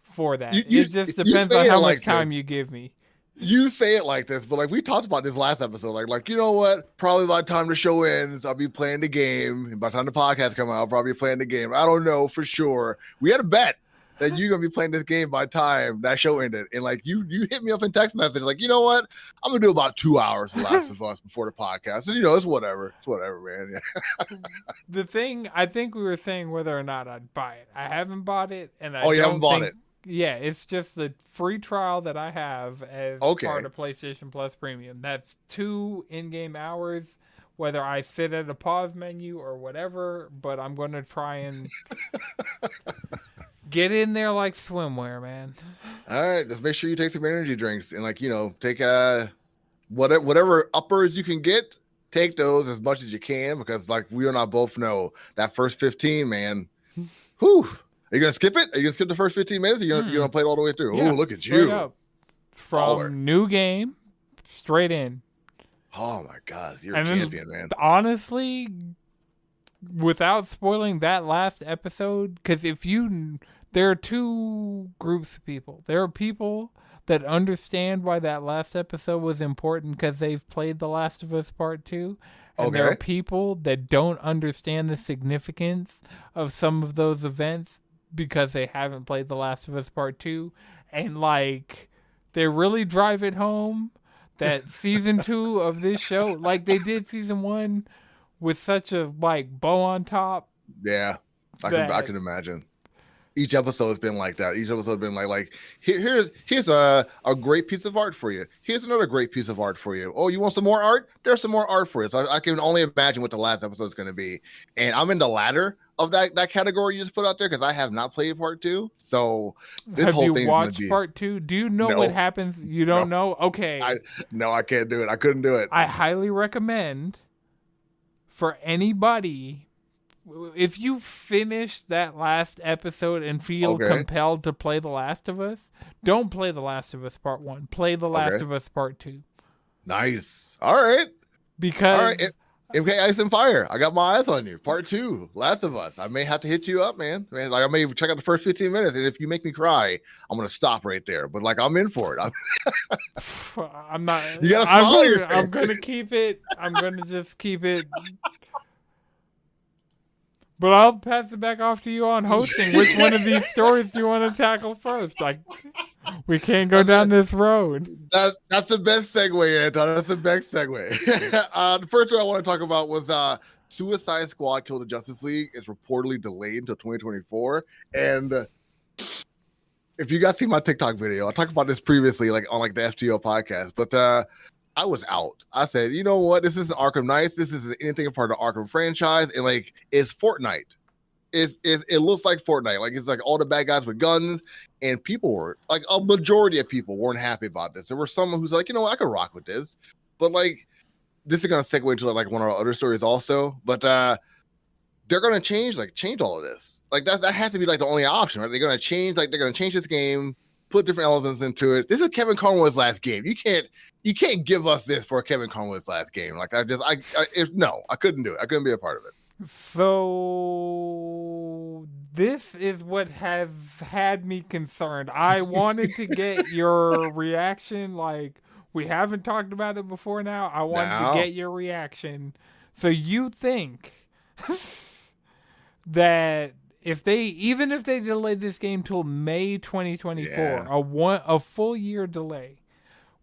C: for that. It just depends on how much time you give me.
A: You say it like this, but like we talked about this last episode, like you know what? Probably by the time the show ends, I'll be playing the game. And by the time the podcast comes out, I'll probably be playing the game. I don't know for sure. We had a bet that you're gonna be playing this game by the time that show ended, and like you hit me up in text message, like you know what? I'm gonna do about 2 hours of Last of Us before the podcast. And, it's whatever, man. Yeah.
C: The thing, I think we were saying whether or not I'd buy it. I haven't bought it, and
A: you haven't bought it.
C: Yeah, it's just the free trial that I have as part of PlayStation Plus Premium. That's 2 in-game hours, whether I sit at a pause menu or whatever, but I'm going to try and get in there like swimwear, man.
A: All right, just make sure you take some energy drinks and like, take whatever uppers you can get, take those as much as you can, because like we and I both know that first 15, man, whew. Are you going to skip it? Are you going to skip the first 15 minutes? Or are you going to play it all the way through?
C: Yeah,
A: oh, look at you.
C: Up. From new game, straight in.
A: Oh, my God. You're a champion, man.
C: Honestly, without spoiling that last episode, because there are 2 groups of people. There are people that understand why that last episode was important because they've played The Last of Us Part 2. And there are people that don't understand the significance of some of those events because they haven't played The Last of Us Part 2. And, like, they really drive it home that season 2 of this show, like they did season 1 with such a, like, bow on top.
A: Yeah, I can imagine. Each episode has been like that. Each episode has been like here's a great piece of art for you. Here's another great piece of art for you. Oh, you want some more art? There's some more art for you. So I can only imagine what the last episode is going to be. And I'm in the latter of that category you just put out there because I have not played part 2. So this whole thing is going to be...
C: part 2? Do you know what happens? You don't know? Okay.
A: I can't do it. I couldn't do it.
C: I highly recommend for anybody... If you finish that last episode and feel compelled to play The Last of Us, don't play The Last of Us Part 1. Play The Last of Us Part 2.
A: Nice. All right.
C: Because...
A: MK Ice and Fire, I got my eyes on you. Part 2, Last of Us. I may have to hit you up, man. Like I may check out the first 15 minutes, and if you make me cry, I'm gonna stop right there. But like I'm in for it.
C: I'm not.
A: You gotta smile.
C: I'm gonna keep it. I'm gonna just keep it. But I'll pass it back off to you on hosting. Which one of these stories do you want to tackle first? Like, we can't go down this road.
A: That's the best segue, Anton. That's the best segue. The first one I want to talk about was Suicide Squad Kill the Justice League is reportedly delayed until 2024. And if you guys see my TikTok video, I talked about this previously, like on like the FTO podcast, but I was out. I said, you know what? This isn't Arkham Knights. This isn't anything a part of the Arkham franchise. And like, it's Fortnite. It looks like Fortnite. Like it's like all the bad guys with guns, and people were like a majority of people weren't happy about this. There was someone who's like, you know what? I could rock with this. But like, this is gonna segue into like one of our other stories also. But they're gonna change all of this. Like that has to be like the only option, right? They're gonna change this game, put different elements into it. This is Kevin Conroy's last game. You can't give us this for Kevin Conroy's last game. Like I couldn't do it. I couldn't be a part of it.
C: So this is what has had me concerned. I wanted to get your reaction. Like we haven't talked about it before now. I wanted to get your reaction. So you think that even if they delayed this game till May 2024, a full year delay,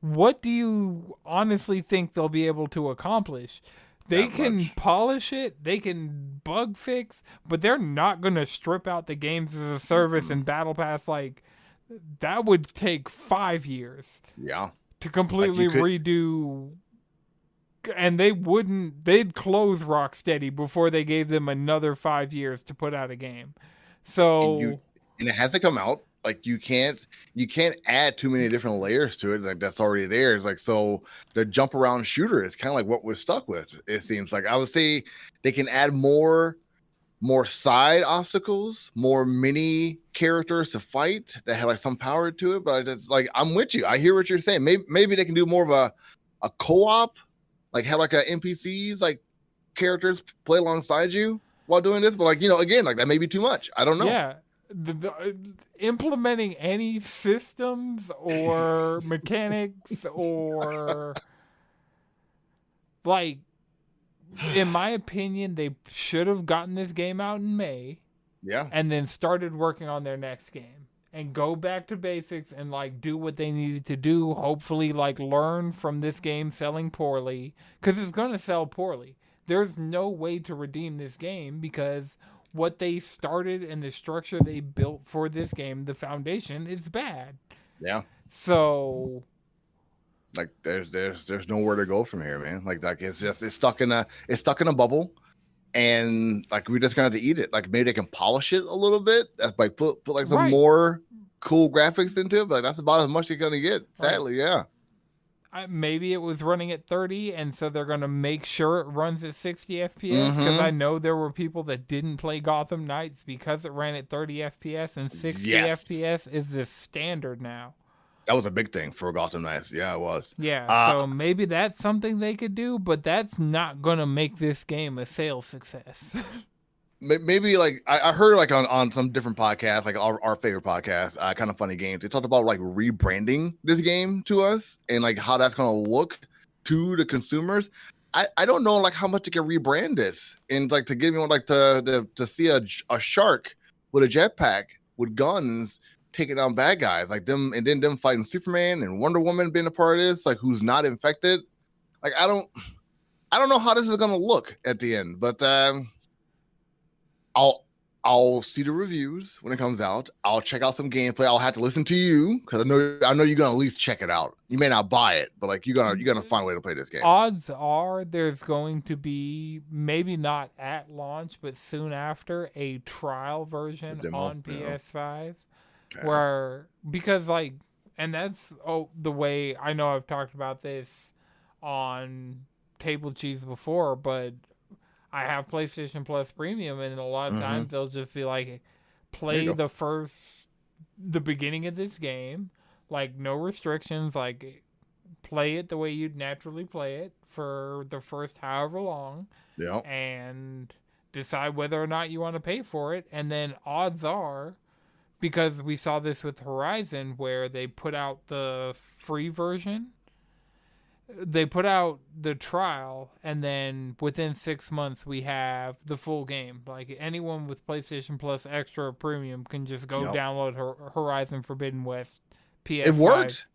C: what do you honestly think they'll be able to accomplish? They can polish it, they can bug fix, but they're not going to strip out the games as a service and Battle Pass. Like, that would take 5 years.
A: Yeah.
C: To completely redo. And they'd close Rocksteady before they gave them another 5 years to put out a game. So.
A: And it has to come out. Like, you can't add too many different layers to it. Like, that's already there. It's like, so the jump around shooter is kind of like what we're stuck with. It seems like I would say they can add more side obstacles, more mini characters to fight that have like some power to it. But I just, like, I'm with you. I hear what you're saying. Maybe they can do more of a co-op, like have like a NPCs, like characters play alongside you while doing this. But like, again, like that may be too much. I don't know.
C: Yeah. Implementing any systems or mechanics or like, in my opinion, they should have gotten this game out in May.
A: Yeah.
C: And then started working on their next game and go back to basics and like do what they needed to do. Hopefully like learn from this game selling poorly, because it's going to sell poorly. There's no way to redeem this game because what they started and the structure they built for this game, the foundation, is bad.
A: Yeah.
C: So
A: like there's nowhere to go from here, man. Like it's stuck in a bubble, and like we're just gonna have to eat it. Like maybe they can polish it a little bit. That's like put like some more cool graphics into it, but that's about as much you're gonna get. Sadly, yeah.
C: Maybe it was running at 30, and so they're going to make sure it runs at 60 FPS, because I know there were people that didn't play Gotham Knights because it ran at 30 FPS, and 60 FPS is the standard now.
A: That was a big thing for Gotham Knights. Yeah, it was.
C: Yeah, so maybe that's something they could do, but that's not going to make this game a sales success.
A: Maybe like I heard like on some different podcasts, like our favorite podcast, Kind of Funny Games, they talked about like rebranding this game to us and like how that's going to look to the consumers. I don't know like how much they can rebrand this and like to give me like to see a shark with a jetpack with guns taking down bad guys like them, and then them fighting Superman and Wonder Woman being a part of this, like who's not infected. Like I don't know how this is going to look at the end, but I'll see the reviews when it comes out. I'll check out some gameplay. I'll have to listen to you because I know you're gonna at least check it out. You may not buy it, but like you're gonna find a way to play this game.
C: Odds are there's going to be, maybe not at launch, but soon after, a trial version on PS5, where because like, and that's the way I know I've talked about this on Table Cheese before, but I have PlayStation Plus Premium, and a lot of times they'll just be like, play the beginning of this game, like no restrictions, like play it the way you'd naturally play it for the first however long, and decide whether or not you want to pay for it. And then odds are, because we saw this with Horizon, where they put out the free version, they put out the trial, and then within 6 months we have the full game. Like anyone with PlayStation Plus Extra or Premium can just go download Horizon Forbidden West PS5.
A: It worked.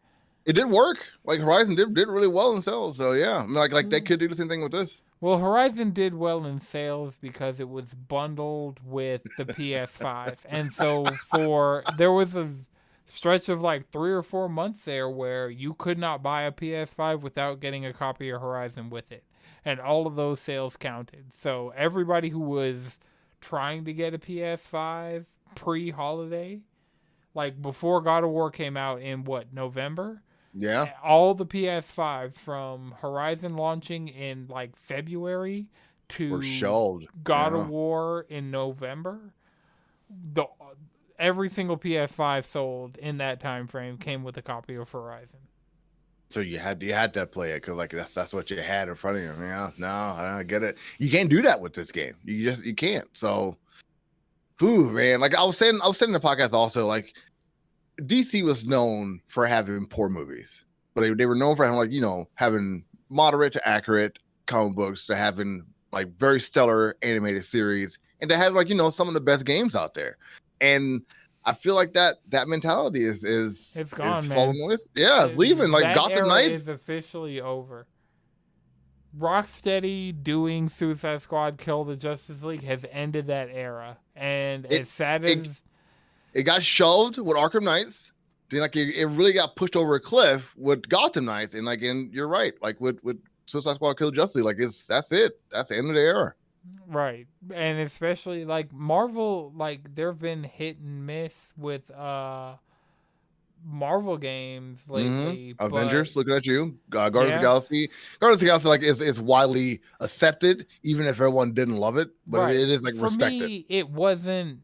A: It did work. Like Horizon did really well in sales. So yeah, I mean, like they could do the same thing with this.
C: Well, Horizon did well in sales because it was bundled with the PS5, and so there was a stretch of like 3 or 4 months there where you could not buy a PS5 without getting a copy of Horizon with it. And all of those sales counted. So everybody who was trying to get a PS5 pre-holiday, like before God of War came out in November?
A: Yeah.
C: All the PS5s from Horizon launching in like February to God of War in November, every single PS5 sold in that time frame came with a copy of Horizon.
A: So you had to play it because like that's what you had in front of you. Yeah, no, I get it. You can't do that with this game. You can't. So, man. Like I was saying in the podcast also, like DC was known for having poor movies, but they were known for having having moderate to accurate comic books, to having like very stellar animated series, and that has like some of the best games out there. And I feel like that mentality is
C: It's gone,
A: is
C: man.
A: falling with. Yeah, it's leaving. Like
C: that
A: Gotham
C: era
A: Knights
C: is officially over. Rocksteady doing Suicide Squad Kill the Justice League has ended that era, and as sad as
A: it got shelved with Arkham Knights. Then like it really got pushed over a cliff with Gotham Knights, and like, and you're right, like with Suicide Squad Kill the Justice League, like that's it. That's the end of the era.
C: right, and especially like Marvel, like there've been hit and miss with Marvel games lately.
A: Avengers,
C: but,
A: looking at you. Guardians of the Galaxy. Guardians of the Galaxy, like is widely accepted, even if everyone didn't love it. But
C: right.
A: it is like
C: For
A: respected.
C: me, it wasn't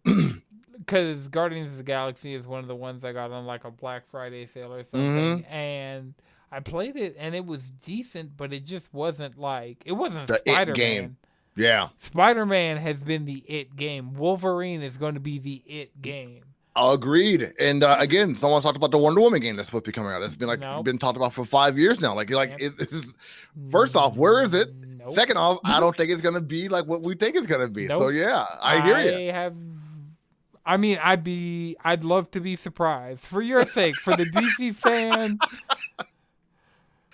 C: because Guardians of the Galaxy is one of the ones I got on like a Black Friday sale or something, and I played it and it was decent, but it just wasn't like it wasn't
A: The
C: Spider-Man.
A: It game. Yeah,
C: Spider-Man has been the It game. Wolverine is going to be the It game.
A: agreed. And again, someone talked about the Wonder Woman game that's supposed to be coming out. It's been like
C: Nope.
A: been talked about for 5 years now. Like
C: Yep.
A: it is. First off, where is it?
C: Nope.
A: Second off, I don't think it's gonna be like what we think it's gonna be.
C: Nope.
A: So yeah, I hear you.
C: I mean, I'd love to be surprised for your sake, for the DC fan.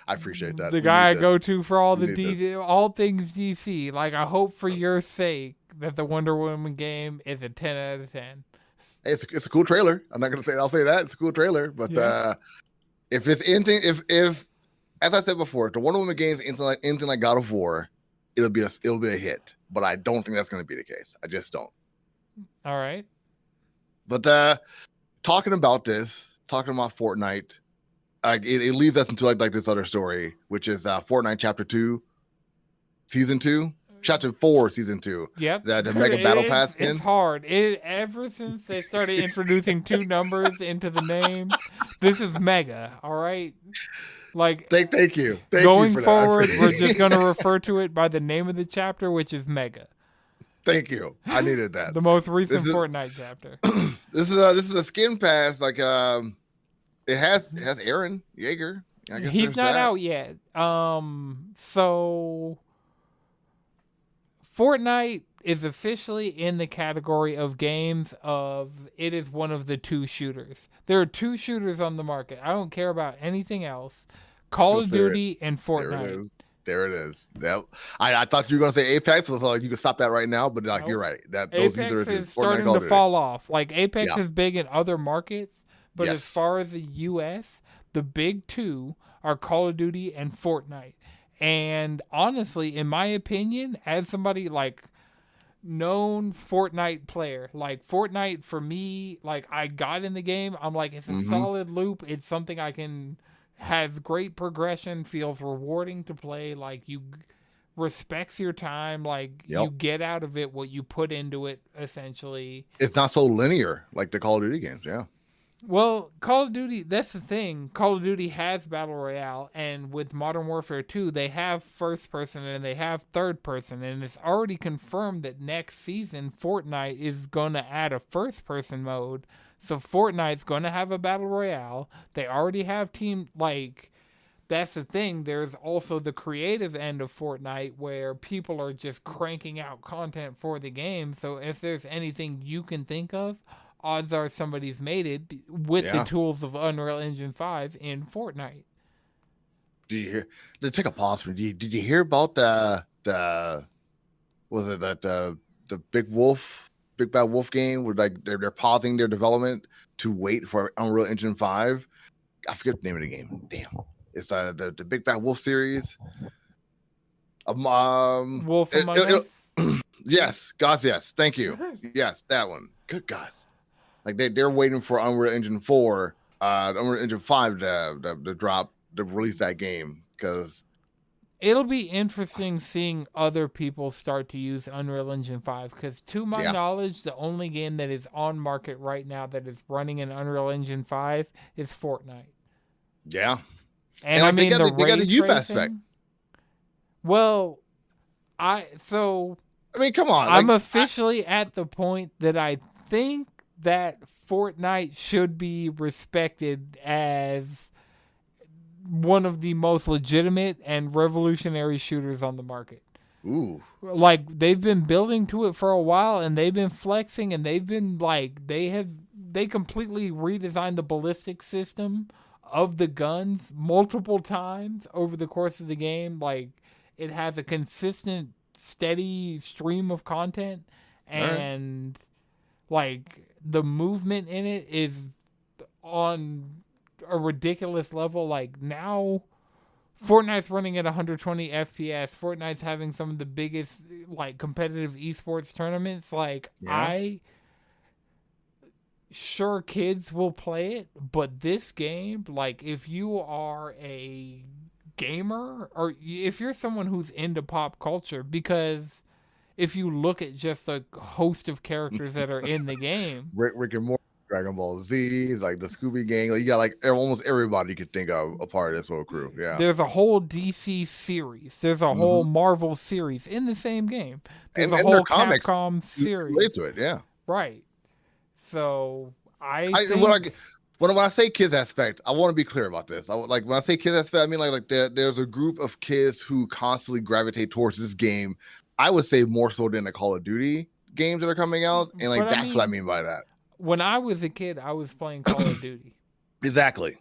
A: I appreciate that.
C: The guy I go to for all the DC, all things DC. Like, I hope for your sake that the Wonder Woman game is a 10 out of 10.
A: It's a cool trailer. I'm not gonna say I'll say that it's a cool trailer, but if it's anything, if as I said before, if the Wonder Woman game is anything like God of War, it'll be a hit. But I don't think that's gonna be the case. I just don't.
C: All right.
A: But talking about Fortnite, it leads us into like this other story, which is Fortnite Chapter 2, Season 2, Chapter 4, Season 2.
C: Yep.
A: The Mega Battle Pass.
C: It's hard. Ever since they started introducing 2 numbers into the name, this is Mega. All right. Like,
A: thank you.
C: Going
A: you for
C: forward,
A: that.
C: we're just going to refer to it by the name of the chapter, which is Mega.
A: Thank you. I needed that.
C: The most recent Fortnite chapter.
A: This is a skin pass. Like it has Aaron Yeager. I guess
C: He's not out yet. So Fortnite is officially in the category of games of it is one of the 2 shooters. There are 2 shooters on the market. I don't care about anything else. Call of Duty and Fortnite.
A: There it is. I thought you were gonna say Apex, so you can stop that right now. But like, you're right. That those
C: Apex
A: are
C: is starting to fall off. Like Apex is big in other markets, but as far as the U.S., the big 2 are Call of Duty and Fortnite. And honestly, in my opinion, as somebody like known Fortnite player, like Fortnite for me, like I got in the game, I'm like, it's a solid loop. It's something I can. Has great progression, feels rewarding to play, like you respects your time, like you get out of it what you put into it, essentially.
A: It's not so linear like the Call of Duty games,
C: Well, Call of Duty, that's the thing. Call of Duty has Battle Royale, and with Modern Warfare 2, they have first person and they have third person, and it's already confirmed that next season Fortnite is going to add a first person mode. So Fortnite's going to have a Battle Royale. They already have that's the thing. There's also the creative end of Fortnite where people are just cranking out content for the game. So if there's anything you can think of, odds are somebody's made it with the tools of Unreal Engine 5 in Fortnite.
A: Did you hear? Let's take a pause. Did you hear about the Big Bad Wolf game where like they're pausing their development to wait for Unreal Engine 5? I forget the name of the game. Damn. It's the Big Bad Wolf series.
C: Wolf Among Us?
A: Yes, guys, yes. Thank you. Yes, that one. Good God. Like they're waiting for Unreal Engine 4, Unreal Engine 5 to drop, to release that game, because
C: it'll be interesting seeing other people start to use Unreal Engine 5, because to my knowledge, the only game that is on market right now that is running in Unreal Engine 5 is Fortnite.
A: Yeah.
C: And I mean, they got the youth aspect. Well,
A: I mean, come on.
C: I'm officially at the point that I think that Fortnite should be respected as one of the most legitimate and revolutionary shooters on the market.
A: Ooh.
C: Like, they've been building to it for a while, and they've been flexing, and they've been like, they completely redesigned the ballistic system of the guns multiple times over the course of the game. Like, it has a consistent, steady stream of content, and like, the movement in it is on a ridiculous level. Like, now Fortnite's running at 120 FPS. Fortnite's having some of the biggest, like, competitive esports tournaments. Like, sure, kids will play it, but this game, like, if you are a gamer, or if you're someone who's into pop culture, because if you look at just the host of characters that are in the game,
A: Rick and Morty, Dragon Ball Z, like the Scooby Gang, like, you got like almost everybody you could think of a part of this whole crew. Yeah,
C: there's a whole DC series, there's a whole Marvel series in the same game. There's a whole Capcom series
A: relate to it. Yeah,
C: right. So I
A: think when I say kids aspect, I want to be clear about this. Like, when I say kids aspect, I mean like there's a group of kids who constantly gravitate towards this game. I would say more so than the Call of Duty games that are coming out, and like that's what I mean by that.
C: When I was a kid, I was playing Call of Duty.
A: Exactly.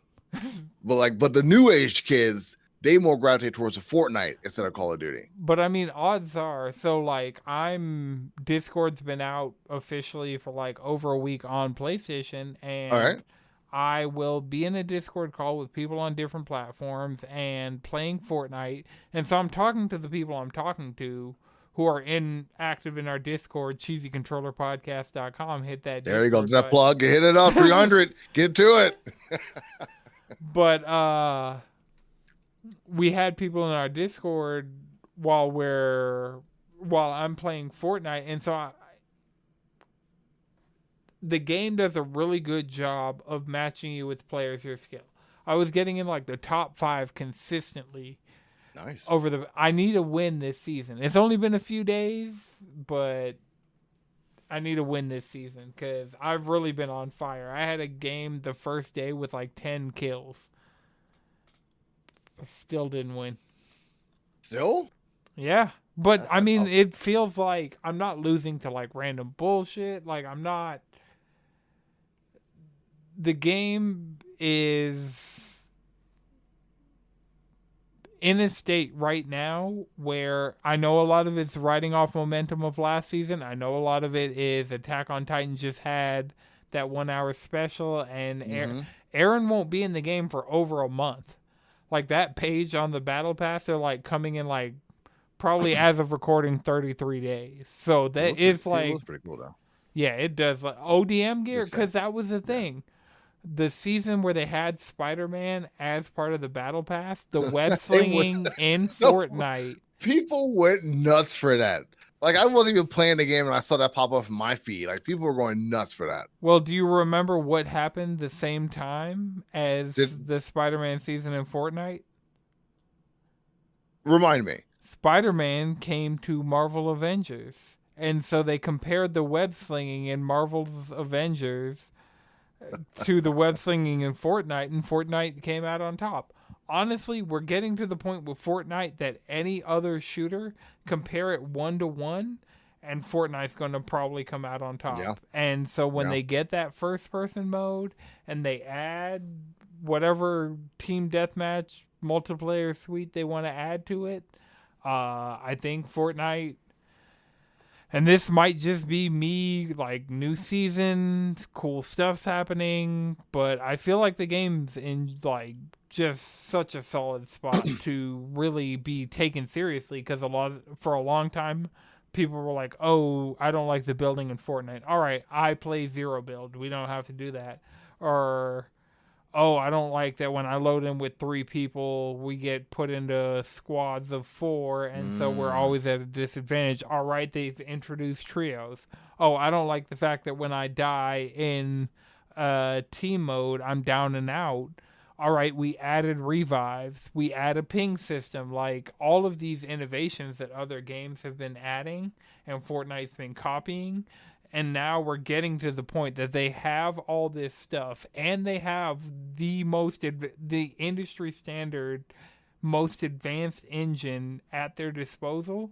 A: but the new age kids, they more gravitate towards a Fortnite instead of Call of Duty.
C: But I mean, odds are, so like, Discord's been out officially for like over a week on PlayStation, and
A: all right,
C: I will be in a Discord call with people on different platforms and playing Fortnite. And so I'm talking to the people I'm talking to who are active in our Discord, cheesycontrollerpodcast.com. Hit that Discord.
A: There you go. That plug. Hit it up. 300. Get to it.
C: But we had people in our Discord while I'm playing Fortnite, and so the game does a really good job of matching you with players your skill. I was getting in like the top 5 consistently.
A: Nice.
C: I need a win this season. It's only been a few days, but I need a win this season because I've really been on fire. I had a game the first day with like 10 kills. I still didn't win.
A: Still?
C: Yeah. But I mean, it feels like I'm not losing to like random bullshit. Like, I'm not. The game is in a state right now where I know a lot of it's riding off momentum of last season. I know a lot of it is Attack on Titan just had that 1 hour special, and Aaron won't be in the game for over a month. Like, that page on the Battle Pass, they're like coming in like probably as of recording 33 days. So that is like, it looks pretty cool though. Yeah, it does. Like ODM gear, because that was the thing. The season where they had Spider-Man as part of the Battle Pass, the web slinging in Fortnite.
A: People went nuts for that. Like, I wasn't even playing the game and I saw that pop up in my feed. Like, people were going nuts for that.
C: Well, do you remember what happened the same time as the Spider-Man season in Fortnite?
A: Remind me.
C: Spider-Man came to Marvel Avengers. And so they compared the web slinging in Marvel's Avengers to the web slinging in Fortnite, and Fortnite came out on top. Honestly, we're getting to the point with Fortnite that any other shooter, compare it 1-to-1, and Fortnite's going to probably come out on top. Yeah. And so when they get that first-person mode and they add whatever team deathmatch multiplayer suite they want to add to it, I think Fortnite. And this might just be me, like, new season, cool stuff's happening, but I feel like the game's in, like, just such a solid spot to really be taken seriously, because for a long time, people were like, oh, I don't like the building in Fortnite. All right, I play zero build. We don't have to do that. Or, oh, I don't like that when I load in with 3 people, we get put into squads of 4, and so we're always at a disadvantage. All right, they've introduced trios. Oh, I don't like the fact that when I die in team mode, I'm down and out. All right, we added revives. We add a ping system. Like, all of these innovations that other games have been adding and Fortnite's been copying. And now we're getting to the point that they have all this stuff, and they have the industry standard, most advanced engine at their disposal.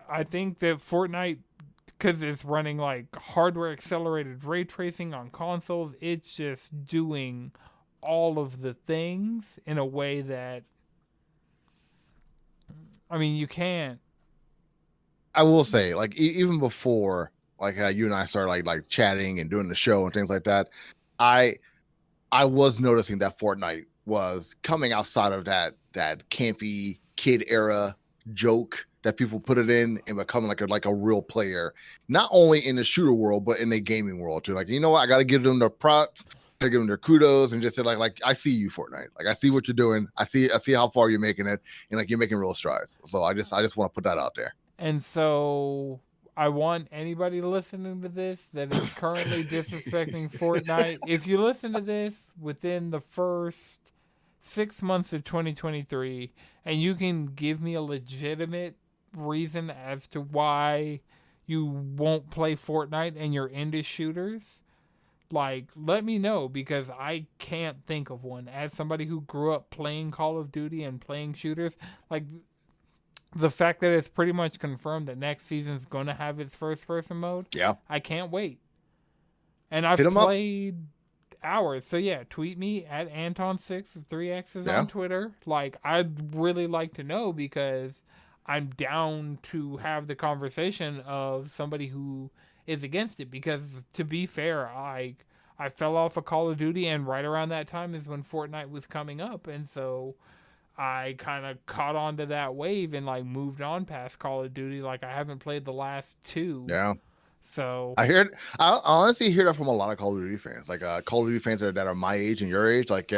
C: I think that Fortnite, because it's running like hardware accelerated ray tracing on consoles, it's just doing all of the things in a way that, I mean, you can't.
A: I will say, like, even before, like, you and I started like chatting and doing the show and things like that, I was noticing that Fortnite was coming outside of that campy kid era joke that people put it in and becoming like a real player, not only in the shooter world but in the gaming world too. Like, you know what, I got to give them their props, gotta give them their kudos, and just say like I see you, Fortnite. Like, I see what you're doing. I see how far you're making it, and like you're making real strides. So I just want to put that out there.
C: And so I want anybody listening to this that is currently disrespecting Fortnite, if you listen to this within the first 6 months of 2023 and you can give me a legitimate reason as to why you won't play Fortnite and you're into shooters, like, let me know, because I can't think of one. As somebody who grew up playing Call of Duty and playing shooters, like, the fact that it's pretty much confirmed that next season's going to have its first-person mode,
A: yeah,
C: I can't wait. And I've played hours. So, yeah, tweet me at Anton Sixxx, 3X's on Twitter. Like, I'd really like to know, because I'm down to have the conversation of somebody who is against it. Because, to be fair, I fell off of Call of Duty, and right around that time is when Fortnite was coming up. And so I kind of caught on to that wave and like moved on past Call of Duty. Like, I haven't played the last two.
A: Yeah.
C: So
A: I honestly hear that from a lot of Call of Duty fans, like Call of Duty fans that are my age and your age, like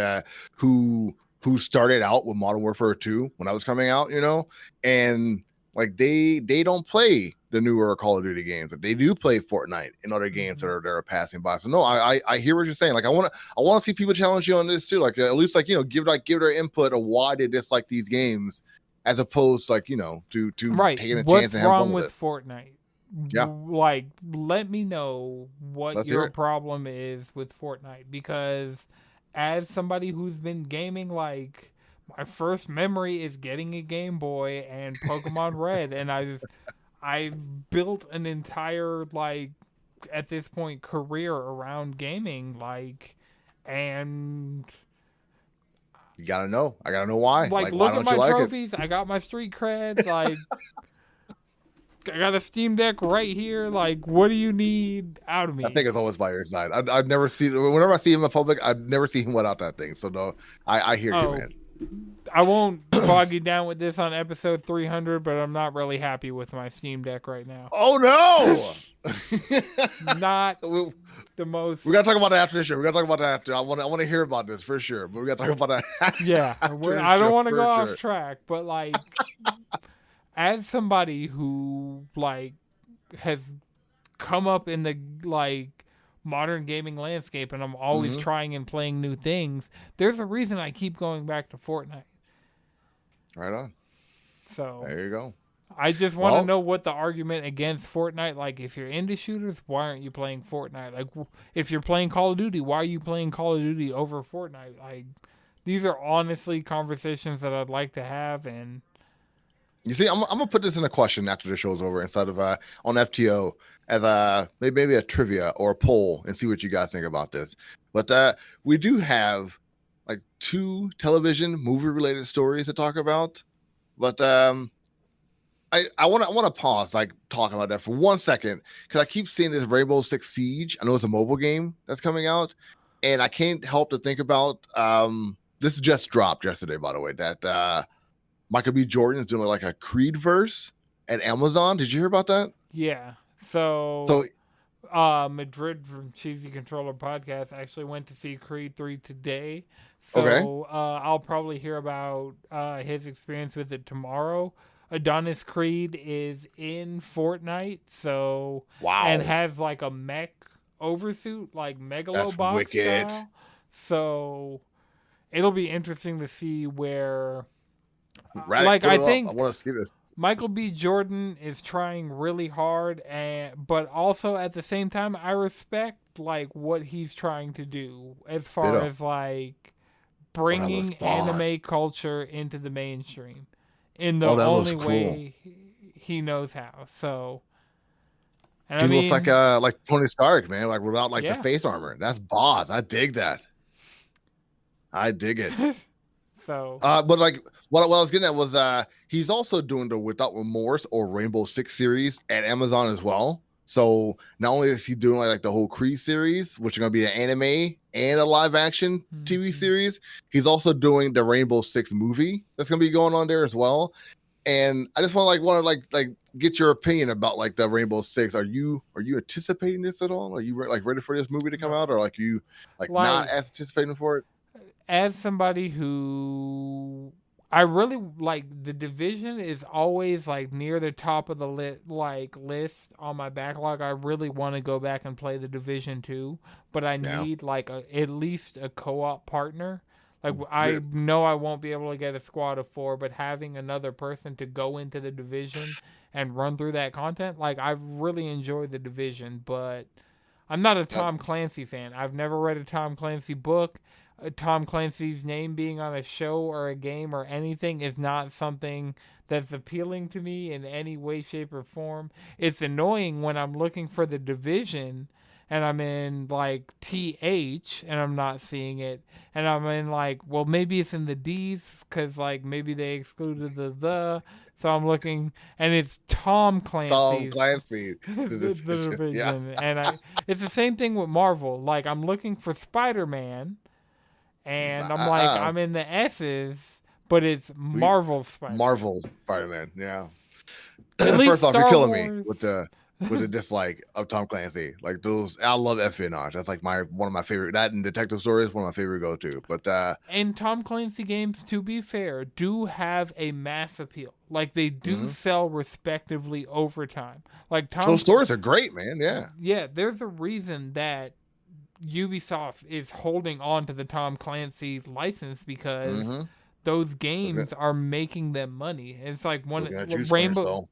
A: who started out with Modern Warfare 2 when I was coming out, you know, and like they don't play the newer Call of Duty games, but they do play Fortnite and other games that are passing by. So no, I hear what you're saying. Like, I want to see people challenge you on this too. Like, at least, like, you know, give their input of why they dislike these games, as opposed to, like, you know, to
C: right.
A: taking a
C: What's
A: chance and having
C: wrong
A: fun
C: with
A: it.
C: Fortnite?
A: Yeah,
C: like, let me know what
A: Let's
C: your problem is with Fortnite, because as somebody who's been gaming, like, my first memory is getting a Game Boy and Pokemon Red, and I've built an entire, like, at this point, career around gaming, like, and
A: you gotta know. I gotta know why.
C: Like,
A: why
C: look
A: don't
C: at my
A: you like
C: trophies. I got my street cred. Like, I got a Steam Deck right here. Like, what do you need out of me?
A: I think it's always by your side. I'd never see, whenever I see him in public, I'd never see him without that thing. So no, I hear you, man.
C: I won't bog you down with this on episode 300, but I'm not really happy with my Steam Deck right now.
A: Oh no!
C: Not the most.
A: We gotta talk about that after the show. We gotta talk about that after. I want to hear about this for sure. But we gotta talk about that.
C: Yeah, I don't want to go off track, but like, as somebody who like has come up in the like modern gaming landscape, and I'm always trying and playing new things, there's a reason I keep going back to Fortnite.
A: Right on.
C: So
A: there you go.
C: I just want to know what the argument against Fortnite, like, if you're into shooters, why aren't you playing Fortnite? Like, if you're playing Call of Duty, why are you playing Call of Duty over Fortnite? Like, these are honestly conversations that I'd like to have. And
A: you see, I'm gonna put this in a question after the show's over, inside of on FTO, as maybe a trivia or a poll, and see what you guys think about this. But we do have like 2 television movie related stories to talk about. But I want to pause, like, talking about that for 1 second, because I keep seeing this Rainbow Six Siege. I know it's a mobile game that's coming out, and I can't help to think about this just dropped yesterday, by the way, that Michael B. Jordan is doing like a Creed verse at Amazon. Did you hear about that?
C: Yeah. So Madrid from Cheesy Controller Podcast actually went to see Creed 3 today. So I'll probably hear about his experience with it tomorrow. Adonis Creed is in Fortnite, so and has like a mech oversuit, like Megalobox style. So it'll be interesting to see where. Like, I think
A: I want to see this.
C: Michael B. Jordan is trying really hard, but also at the same time, I respect like what he's trying to do as far as like bringing anime culture into the mainstream in the only way he knows how. So, and
A: He
C: I
A: looks
C: mean,
A: like Tony Stark, man, like without like the
C: yeah.
A: face armor. That's boss. I dig that. I dig it.
C: So,
A: But like what I was getting at was he's also doing the Without Remorse or Rainbow Six series at Amazon as well. So not only is he doing like the whole Creed series, which are gonna be an anime and a live action TV series, he's also doing the Rainbow Six movie that's gonna be going on there as well. And I just want to get your opinion about like the Rainbow Six. Are you anticipating this at all? Are you like ready for this movie to come out, or like you like not anticipating for it?
C: As somebody who I really like, The Division is always like near the top of the list on my backlog. I really want to go back and play The Division 2, but I need like at least a co-op partner. Like I know I won't be able to get a squad of 4, but having another person to go into The Division and run through that content, like I've really enjoyed The Division, but I'm not a Tom Clancy fan. I've never read a Tom Clancy book. Tom Clancy's name being on a show or a game or anything is not something that's appealing to me in any way, shape, or form. It's annoying when I'm looking for The Division and I'm in like TH and I'm not seeing it. And I'm in like, well, maybe it's in the D's because like maybe they excluded the. So I'm looking, and it's Tom Clancy's.
A: The
C: Division.
A: Yeah.
C: And it's the same thing with Marvel. Like I'm looking for Spider-Man. And I'm like, I'm in the S's, but it's Marvel Spider-Man.
A: Marvel Spider-Man, yeah.
C: At least
A: First off,
C: Star
A: you're killing
C: Wars.
A: me with the dislike of Tom Clancy. Like those, I love espionage. That's like one of my favorite. That and Detective Stories, one of my favorite go-to. But
C: and Tom Clancy games, to be fair, do have a mass appeal. Like they do sell respectively over time. Like
A: those stories are great, man. Yeah,
C: yeah. There's a reason that Ubisoft is holding on to the Tom Clancy license because those games are making them money. It's like Rainbow.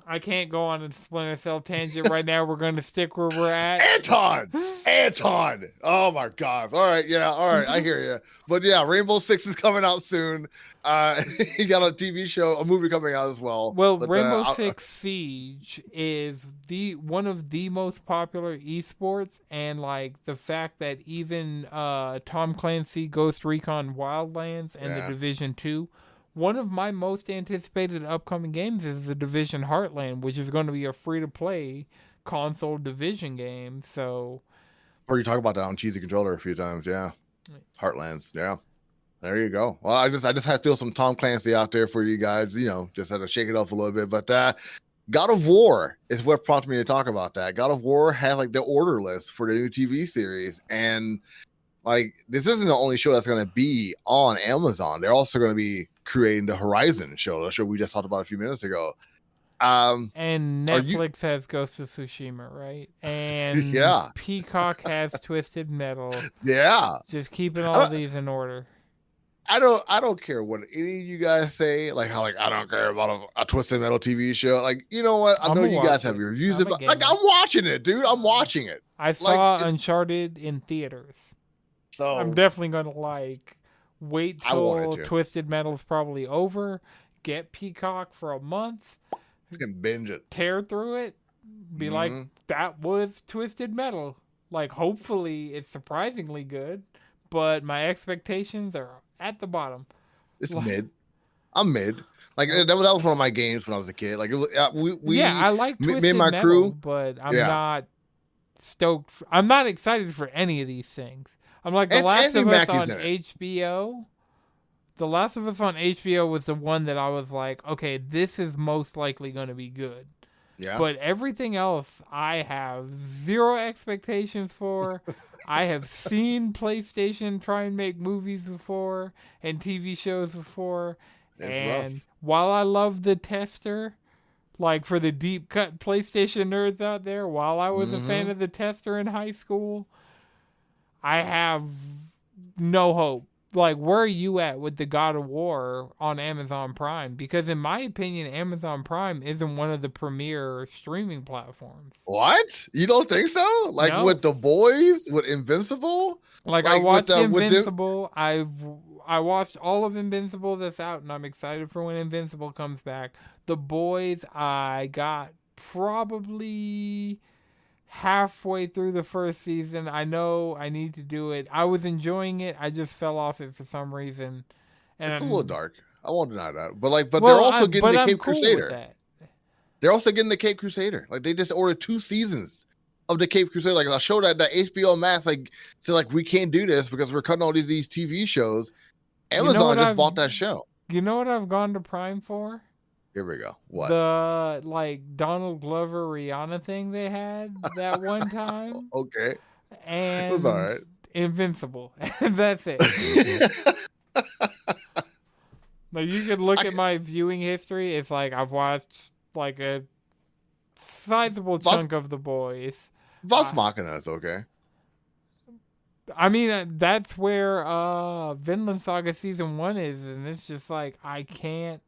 C: I can't go on a Splinter Cell tangent right now. We're going to stick where we're at.
A: Anton. Oh my gosh. All right. Yeah. All right. I hear you. But yeah, Rainbow Six is coming out soon. He got a TV show, a movie coming out as well.
C: Well, Rainbow Six Siege is one of the most popular esports, and like the fact that even Tom Clancy Ghost Recon Wildlands and The Division 2. One of my most anticipated upcoming games is The Division Heartland, which is going to be a free-to-play console Division game. So,
A: or you talk about that on Cheesy Controller a few times, yeah. Heartlands, yeah. There you go. Well, I just had to throw some Tom Clancy out there for you guys. You know, just had to shake it up a little bit. But God of War is what prompted me to talk about that. God of War has like the order list for the new TV series, and like this isn't the only show that's going to be on Amazon. They're also going to be creating the Horizon show, the show we just talked about a few minutes ago.
C: And Netflix has Ghost of Tsushima, right? And Peacock has Twisted Metal.
A: Yeah.
C: Just keeping all these in order.
A: I don't care what any of you guys say, like how like I don't care about a Twisted Metal TV show. Like, you know what? I know you guys have your reviews about like I'm watching it, dude. I'm watching it.
C: I saw Uncharted in theaters. So I'm definitely gonna wait till Twisted Metal's probably over, get Peacock for a month,
A: you can binge it,
C: tear through it, be like, that was Twisted Metal. Like, hopefully it's surprisingly good, but my expectations are at the bottom.
A: It's mid. I'm mid. Like that was one of my games when I was a kid. Like it was,
C: I like Twisted
A: me and my
C: Metal,
A: crew,
C: but I'm not stoked. I'm not excited for any of these things. I'm like The Last of Us on HBO. The Last of Us on HBO was the one that I was like, okay, this is most likely going to be good. Yeah. But everything else, I have zero expectations for. I have seen PlayStation try and make movies before and TV shows before. And while I love the tester, like for the deep cut PlayStation nerds out there, while I was a fan of the tester in high school, I have no hope like, where are you at with the God of War on Amazon Prime? Because in my opinion, Amazon Prime isn't one of the premier streaming platforms.
A: What? You don't think so? Like
C: No.
A: with The Boys, with Invincible?
C: Like I watched Invincible. I watched all of Invincible that's out, and I'm excited for when Invincible comes back. The Boys, I got probably halfway through the first season. I know I need to do it. I was enjoying it. I just fell off it for some reason. And
A: It's a little dark. I won't deny that. But
C: well,
A: they're also getting the Cape
C: cool
A: Crusader.
C: With that.
A: They're also getting the Cape Crusader. Like they just ordered 2 seasons of the Cape Crusader. Like I showed that HBO Max. Like said, like we can't do this because we're cutting all these TV shows. Amazon just bought that show.
C: You know what I've gone to Prime for?
A: Here we go. What?
C: The like Donald Glover Rihanna thing they had that one time.
A: Okay.
C: And
A: it was all right.
C: Invincible. And that's it. Like you could look at my viewing history. It's like I've watched like a sizable chunk of The Boys.
A: Vox Machina is okay.
C: I mean, that's where Vinland Saga Season 1 is, and it's just like, I can't...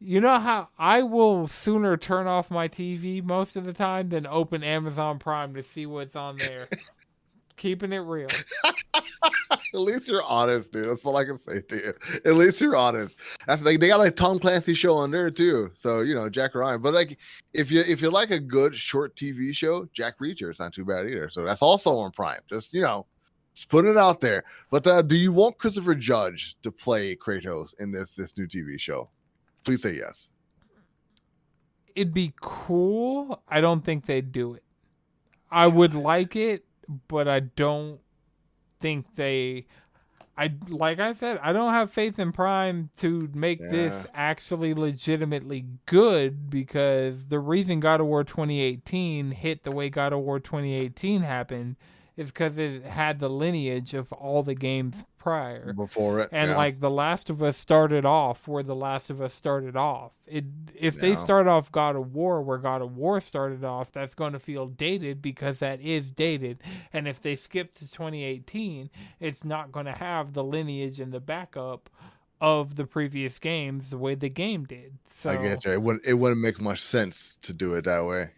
C: You know how I will sooner turn off my TV most of the time than open Amazon Prime to see what's on there. Keeping it real.
A: At least you're honest, dude. That's all I can say to you. At least you're honest. That's like they got like Tom Clancy show on there too. So Jack Ryan. But like if you like a good short TV show, Jack Reacher is not too bad either. So that's also on Prime. Just just put it out there. But do you want Christopher Judge to play Kratos in this new TV show? Please say yes.
C: It'd be cool. I don't think they'd do it. I would like it, but I don't think like I said, I don't have faith in Prime to make this actually legitimately good, because the reason God of War 2018 hit the way God of War 2018 happened is because it had the lineage of all the games prior
A: before it,
C: and like The Last of Us started off where The Last of Us started off. If they start off God of War where God of War started off, that's going to feel dated, because that is dated. And if they skip to 2018, it's not going to have the lineage and the backup of the previous games the way the game did. So
A: I get you. It wouldn't make much sense to do it that way.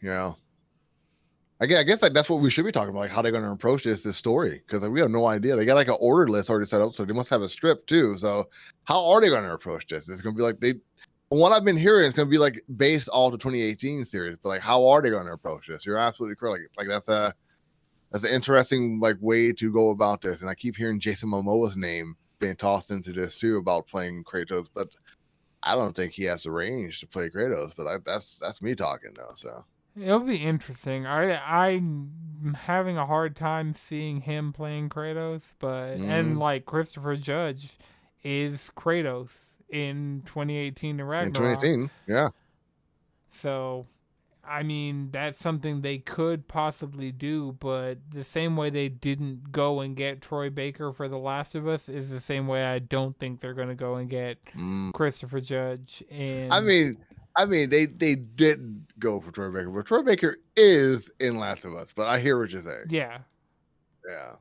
A: I guess like that's what we should be talking about, like how they're going to approach this story, because we have no idea. They got like an order list already set up, so they must have a script too. So how are they going to approach this? It's going to be like what I've been hearing, it's going to be like based off the 2018 series, but like how are they going to approach this? You're absolutely correct. Like that's an interesting like way to go about this. And I keep hearing Jason Momoa's name being tossed into this too about playing Kratos, but I don't think he has the range to play Kratos. But that's me talking though. So.
C: It'll be interesting. I'm having a hard time seeing him playing Kratos, but and like Christopher Judge is Kratos in 2018 to Ragnarok.
A: In 2018, yeah.
C: So, I mean, that's something they could possibly do, but the same way they didn't go and get Troy Baker for The Last of Us is the same way I don't think they're going to go and get Christopher Judge. And
A: I mean, they didn't go for Troy Baker, but Troy Baker is in Last of Us. But I hear what you're saying.
C: Yeah.
A: Yeah.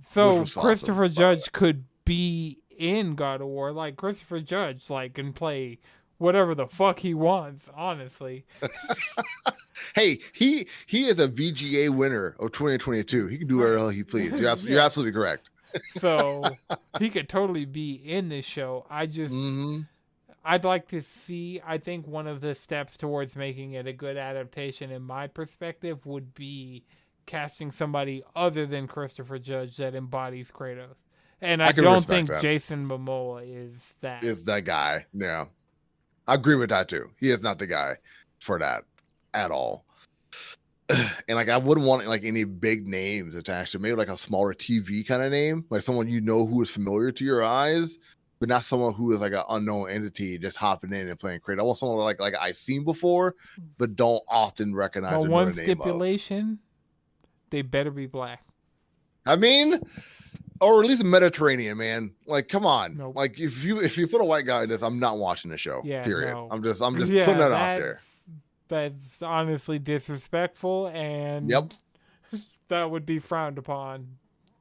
C: So Christopher Judge could be in God of War. Like Christopher Judge, like can play whatever the fuck he wants. Honestly.
A: Hey, he is a VGA winner of 2022. He can do whatever he please. You're absolutely correct.
C: So he could totally be in this show. I just. I'd like to see, I think one of the steps towards making it a good adaptation in my perspective would be casting somebody other than Christopher Judge that embodies Kratos. And I don't think Jason Momoa is that.
A: Is that guy. Yeah. I agree with that too. He is not the guy for that at all. And like I wouldn't want like any big names attached to maybe like a smaller TV kind of name, like someone who is familiar to your eyes. But not someone who is like an unknown entity just hopping in and playing Kratos. I want someone like I've seen before, but don't often recognize.
C: Well, one stipulation: they better be black.
A: I mean, or at least Mediterranean, man. Like, come on.
C: Nope.
A: Like, if you put a white guy in this, I'm not watching the show.
C: Yeah,
A: period.
C: no.
A: I'm just putting that out there.
C: That's honestly disrespectful, and
A: yep,
C: that would be frowned upon.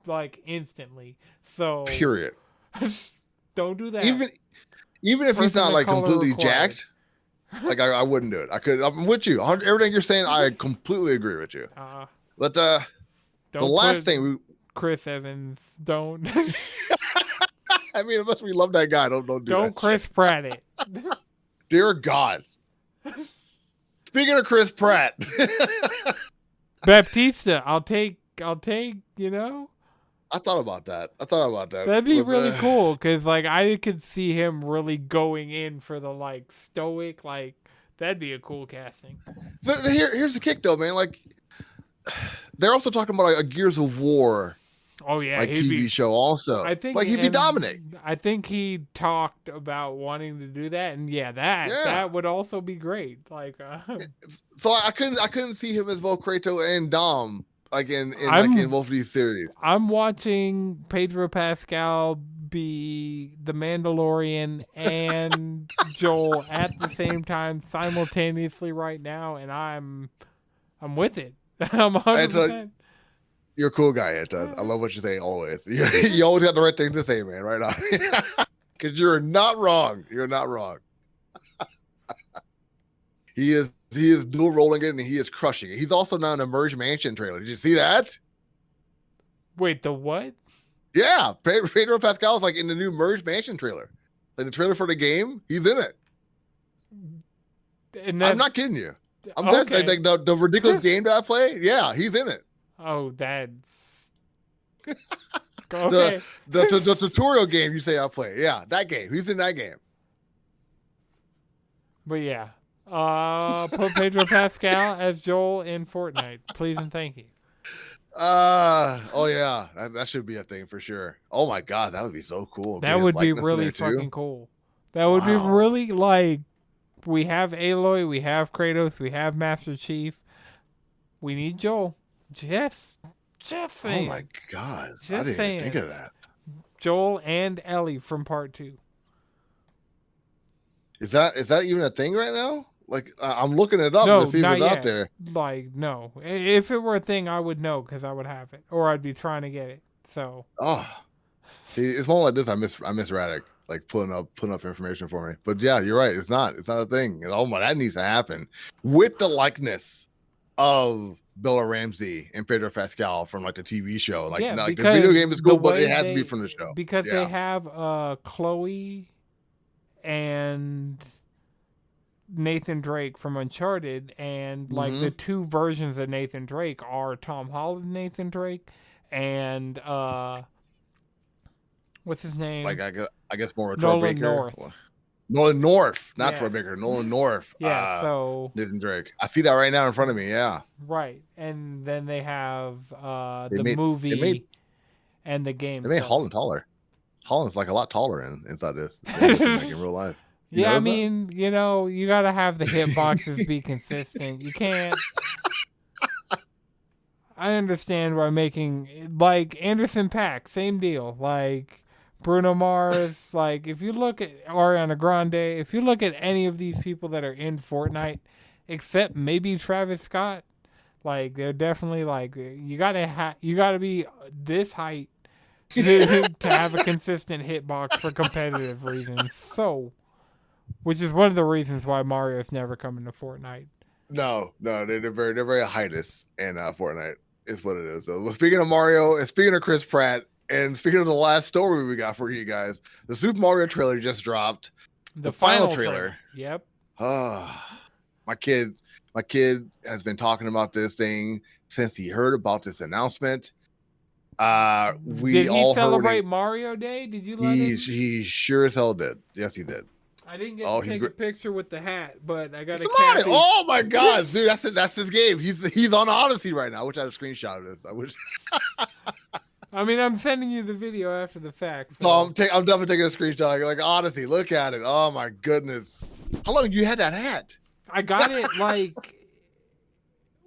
C: like instantly. So
A: Period.
C: don't do that.
A: Even if he's
C: Person
A: not
C: of
A: like
C: color
A: completely
C: required.
A: jacked, like I wouldn't do it. I'm with you. Everything you're saying, I completely agree with you. But the
C: Don't
A: last
C: put
A: thing
C: Chris Evans, don't
A: I mean, unless we love that guy, don't do
C: don't
A: that
C: Chris
A: shit.
C: Pratt it.
A: Dear God. Speaking of Chris Pratt.
C: Baptista, I'll take, you know?
A: I thought about that.
C: That'd be really cool, because, like, I could see him really going in for the, like, stoic, like, that'd be a cool casting.
A: But here's the kick, though, man. Like, they're also talking about, like, a Gears of War,
C: Oh, yeah.
A: like,
C: he'd
A: TV
C: be,
A: show also.
C: I think,
A: like, he'd be
C: and
A: Dominic.
C: I think he talked about wanting to do that, and that would also be great. Like,
A: So I couldn't see him as both Kratos and Dom, like, in both of these series.
C: I'm watching Pedro Pascal be the Mandalorian and Joel at the same time simultaneously right now, and I'm with it. I'm 100%.
A: You're a cool guy, Anton. I love what you say always. You always got the right thing to say, man. Right on. Because you're not wrong. You're not wrong. He is dual rolling it and he is crushing it. He's also now in a Merge Mansion trailer. Did you see that?
C: Wait, the what?
A: Yeah, Pedro Pascal is like in the new Merge Mansion trailer. Like the trailer for the game, he's in it.
C: And
A: I'm not kidding you.
C: Okay.
A: Like the ridiculous game that I play. Yeah, he's in it.
C: Oh, that's okay.
A: The tutorial game you say I play. Yeah, that game. He's in that game.
C: But yeah, put Pedro Pascal as Joel in Fortnite, please and thank you.
A: Oh yeah, that should be a thing for sure. Oh my God, that would be so cool.
C: That would be really fucking cool. That would be really, like, we have Aloy, we have Kratos, we have Master Chief. We need Joel. Just saying.
A: Oh my God,
C: Just
A: I didn't
C: saying.
A: even think of that.
C: Joel and Ellie from part 2.
A: Is that even a thing right now? Like, I'm looking it up
C: No,
A: to see if
C: not
A: it's
C: yet.
A: out there.
C: Like, no. If it were a thing, I would know because I would have it, or I'd be trying to get it. So.
A: Oh, see, it's more like this. I miss Raddick, like putting up information for me. But yeah, you're right. It's not a thing. And, oh my, that needs to happen with the likeness of Bella Ramsey and Pedro Pascal from like the TV show. Like,
C: yeah,
A: the video game is cool, but it has to be from the show
C: because they have Chloe and Nathan Drake from Uncharted, and like the two versions of Nathan Drake are Tom Holland Nathan Drake and what's his name?
A: Like I guess more of
C: Nolan
A: Troy Baker.
C: North.
A: Nolan North, not
C: Yeah.
A: Troy Baker. Nolan North.
C: Yeah, so
A: Nathan Drake. I see that right now in front of me. Yeah.
C: right, and then they have
A: They
C: the
A: made-
C: movie
A: they made-
C: and the game.
A: They made
C: so-
A: Holland taller. Holland's like a lot taller inside this than like in real life. You
C: Yeah, I
A: notice that?
C: mean, you know, you got to have the hitboxes be consistent. You can't. I understand why making, like, Anderson .Paak, same deal. Like, Bruno Mars, like, if you look at Ariana Grande, if you look at any of these people that are in Fortnite, except maybe Travis Scott, like, they're definitely, like, you gotta be this height to have a consistent hitbox for competitive reasons. So, which is one of the reasons why Mario's never coming to Fortnite.
A: No, they're very heightless in Fortnite. Is what it is. So, well, speaking of Mario and speaking of Chris Pratt and speaking of the last story we got for you guys, the Super Mario trailer just dropped. The final trailer.
C: Yep.
A: My kid has been talking about this thing since he heard about this announcement. We
C: Did he
A: all
C: celebrate
A: heard
C: Mario Day? Did you let him?
A: he sure as hell did. Yes, he did.
C: I didn't get to take a picture with the hat, but I got a
A: Somebody,
C: Cappy.
A: oh my God, dude, that's his game. He's on Odyssey right now. I wish I had a screenshot of this. I wish.
C: I mean, I'm sending you the video after the fact.
A: So I'm definitely taking a screenshot. Like Odyssey, look at it. Oh my goodness. How long you had that hat?
C: I got it like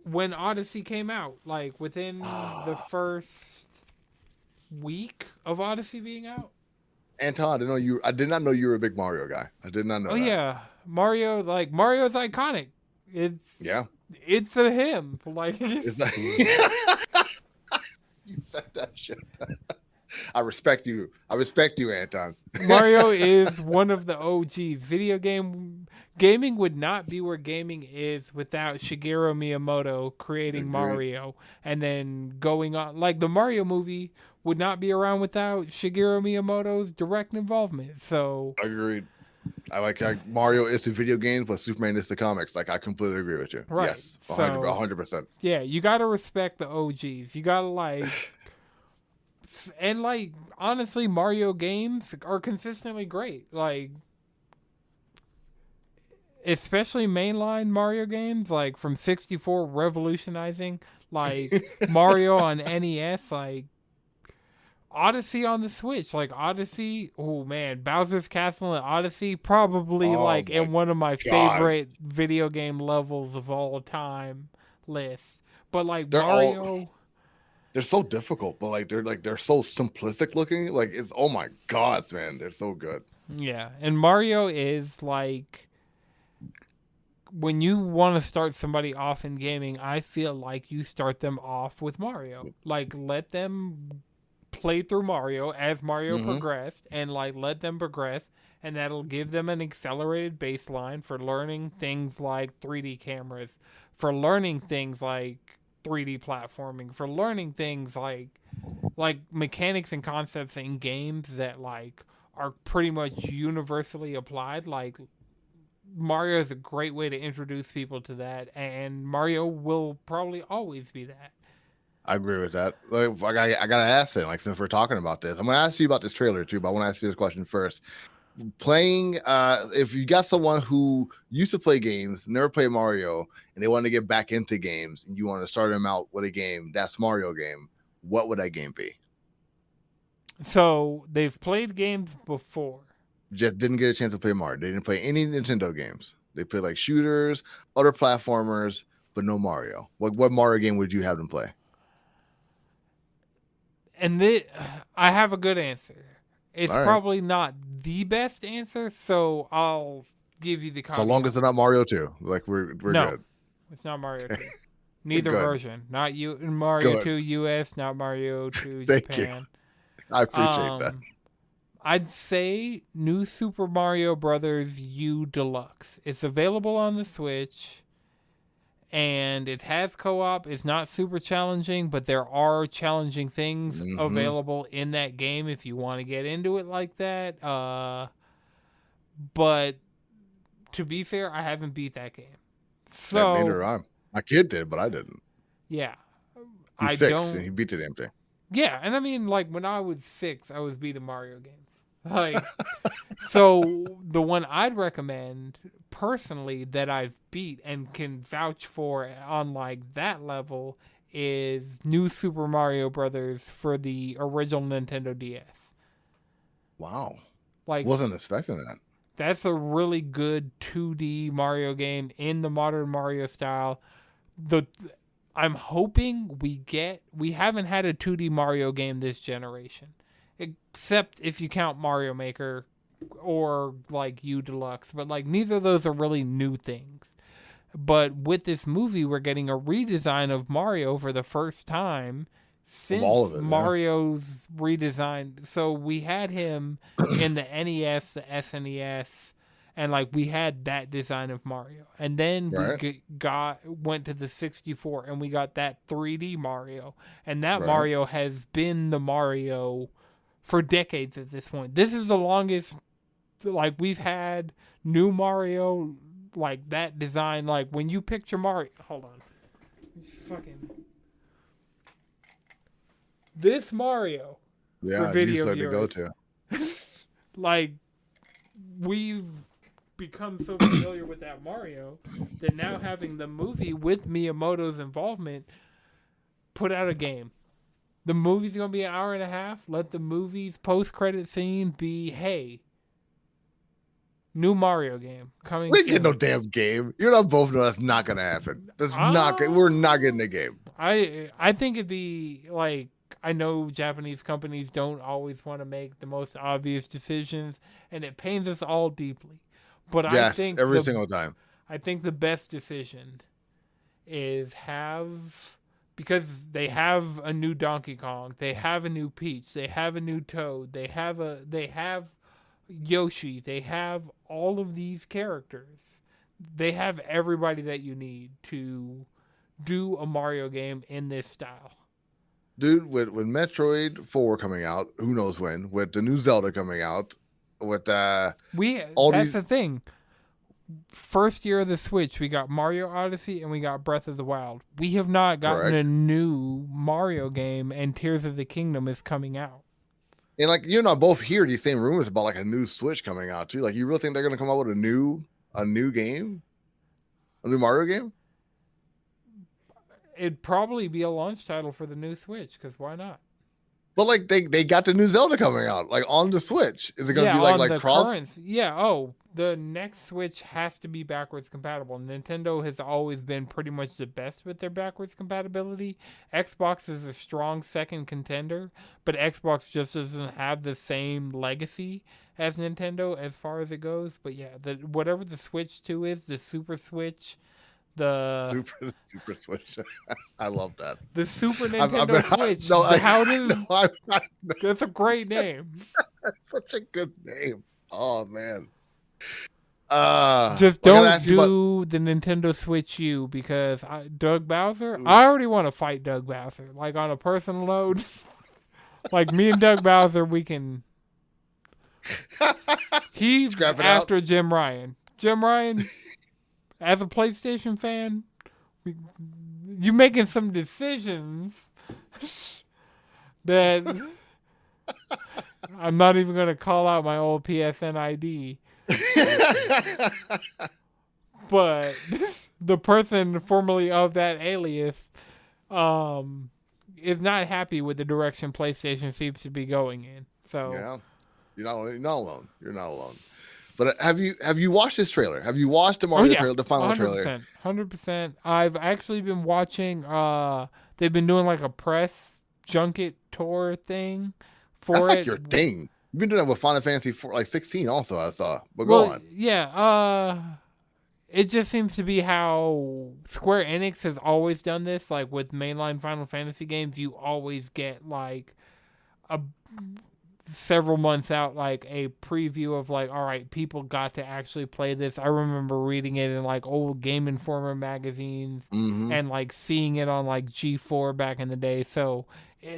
C: when Odyssey came out, like within the first week of Odyssey being out.
A: Anton, I did not know you were a big Mario guy. I did not know.
C: Oh
A: that.
C: yeah, Mario's iconic. It's a him. Like
A: It's like, you said that shit. I respect you. I respect you, Anton.
C: Mario is one of the OGs. Gaming would not be where gaming is without Shigeru Miyamoto creating
A: Agreed.
C: Mario and then going on. Like the Mario movie would not be around without Shigeru Miyamoto's direct involvement. So
A: Agreed. I like Mario is the video games, but Superman is the comics. Like I completely agree with you.
C: Right.
A: Yes,
C: So
A: 100%.
C: yeah, you got to respect the OGs. You got to like. And like honestly, Mario games are consistently great. Like especially mainline Mario games, like from 64 revolutionizing, like Mario on NES, like Odyssey on the Switch, like Odyssey. Oh man, Bowser's Castle and Odyssey, probably like in one of my favorite video game levels of all time lists. But like Mario.
A: They're so difficult, but they're so simplistic looking. Like it's oh my god, man, they're so good.
C: Yeah, and Mario is like when you want to start somebody off in gaming, I feel like you start them off with Mario. Like let them play through Mario as Mario progressed, and like let them progress, and that'll give them an accelerated baseline for learning things like 3D cameras, for learning things like 3D platforming, for learning things like mechanics and concepts in games that like are pretty much universally applied. Like Mario is a great way to introduce people to that, and Mario will probably always be that.
A: I agree with that. Like I gotta ask it. Like since we're talking about this, I'm gonna ask you about this trailer too, but I want to ask you this question first. Playing if you got someone who used to play games, never played Mario, and they want to get back into games, and you want to start them out with a game that's Mario game, what would that game be?
C: So they've played games before,
A: just didn't get a chance to play Mario. They didn't play any Nintendo games. They played like shooters, other platformers, but no Mario. What Mario game would you have them play?
C: And I have a good answer. It's
A: right.
C: Probably not the best answer, so I'll give you the caveat.
A: So long as it's not Mario 2. Like we're
C: no,
A: good.
C: It's not Mario 2. Neither version. Not Mario 2 US, not Mario 2
A: Thank
C: Japan.
A: You. I appreciate that.
C: I'd say New Super Mario Brothers U Deluxe. It's available on the Switch, and it has co-op. It's not super challenging, but there are challenging things available in that game if you want to get into it like that. But to be fair, I haven't beat that game. So
A: neither I. My kid did, but I didn't.
C: Yeah.
A: He's 6 and he beat the damn thing.
C: Yeah, and I mean, like, when I was 6, I was beating Mario games. Like, so the one I'd recommend personally that I've beat and can vouch for on like that level is New Super Mario Brothers for the original Nintendo DS.
A: Wow.
C: Like,
A: wasn't expecting that.
C: That's a really good 2D Mario game in the modern Mario style. I'm hoping we haven't had a 2D Mario game this generation. Except if you count Mario Maker or like U Deluxe, but like neither of those are really new things. But with this movie, we're getting a redesign of Mario for the first time since Mario's redesign. So we had him in the NES, the SNES, and like we had that design of Mario, and then we went to the 64 and we got that 3D Mario, and that Mario has been the Mario for decades at this point. This is the longest like we've had new Mario like that design. Like when you picture Mario, hold on, this Mario for video viewers,
A: to go to.
C: Like we've become so familiar with that Mario that now having the movie with Miyamoto's involvement put out a game. The movie's going to be an hour and a half. Let the movie's post-credit scene be, hey, new Mario game coming
A: We
C: soon.
A: get no damn game. You and I both know that's not going to happen. We're not getting a game.
C: I think it'd be like, I know Japanese companies don't always want to make the most obvious decisions, and it pains us all deeply. But
A: yes,
C: I think
A: single time.
C: I think the best decision is because they have a new Donkey Kong, they have a new Peach, they have a new Toad, they have Yoshi, they have all of these characters. They have everybody that you need to do a Mario game in this style.
A: Dude, with Metroid 4 coming out, who knows when, with the new Zelda coming out, with
C: that's the thing. First year of the Switch, we got Mario Odyssey and we got Breath of the Wild. We have not gotten a new Mario game, and Tears of the Kingdom is coming out.
A: And like you and I both hear these same rumors about like a new Switch coming out too. Like, you really think they're gonna come out with a new game, a new Mario game?
C: It'd probably be a launch title for the new Switch, because why not?
A: But like they got the new Zelda coming out like on the Switch. Is it gonna be like cross?
C: The next Switch has to be backwards compatible. Nintendo has always been pretty much the best with their backwards compatibility. Xbox is a strong second contender, but Xbox just doesn't have the same legacy as Nintendo as far as it goes. But yeah, whatever the Switch 2 is, the Super Switch, the
A: Super Switch. I love that.
C: The Super Nintendo Switch. That's a great name.
A: Such a good name. Oh man.
C: Just don't do the Nintendo Switch U, because Doug Bowser. I already want to fight Doug Bowser, like on a personal note. Like me and Doug Bowser, we can. He's after out. Jim Ryan. Jim Ryan, as a PlayStation fan, you making some decisions that I'm not even going to call out my old PSN ID. But the person formerly of that alias is not happy with the direction PlayStation seems to be going in. So
A: yeah, you're not alone. You're not alone. But have you watched this trailer? Have you watched the Mario trailer, the final 100%, trailer?
C: 100%. I've actually been watching. They've been doing like a press junket tour thing for
A: That's
C: it.
A: Like your thing. You've been doing that with Final Fantasy 16 also, I saw. But go on.
C: Yeah, it just seems to be how Square Enix has always done this. Like with mainline Final Fantasy games, you always get like several months out, like a preview of like, all right, people got to actually play this. I remember reading it in like old Game Informer magazines and like seeing it on like G4 back in the day. So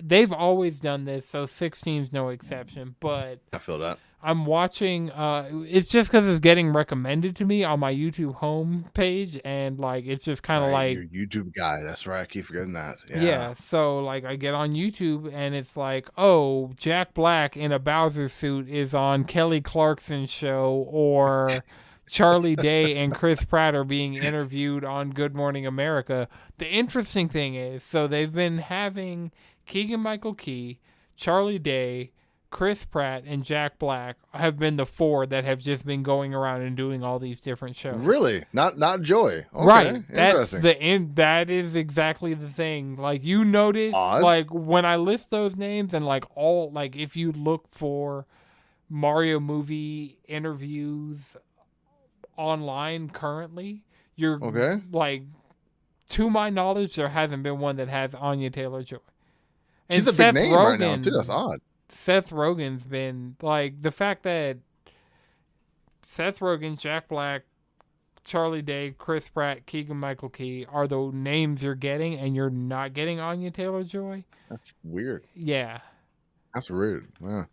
C: they've always done this, so 16's no exception. But
A: I feel that.
C: I'm watching, it's just because it's getting recommended to me on my YouTube home page, and like it's just kind of like
A: your YouTube guy. That's right, I keep forgetting that.
C: Yeah, so like I get on YouTube and it's like, oh, Jack Black in a Bowser suit is on Kelly Clarkson's show, or Charlie Day and Chris Pratt are being interviewed on Good Morning America. The interesting thing is, so they've been having Keegan-Michael Key, Charlie Day, Chris Pratt, and Jack Black have been the four that have just been going around and doing all these different shows.
A: Really? Not Joy. Okay.
C: Right. That's the end. That is exactly the thing. Like, you notice, like when I list those names, and like all, like if you look for Mario movie interviews online currently, you're like, to my knowledge, there hasn't been one that has Anya Taylor-Joy.
A: She's a big name right now, too. That's odd.
C: Seth Rogen's been, like, the fact that Seth Rogen, Jack Black, Charlie Day, Chris Pratt, Keegan-Michael Key are the names you're getting, and you're not getting Anya Taylor-Joy.
A: That's weird.
C: Yeah.
A: That's rude. Yeah.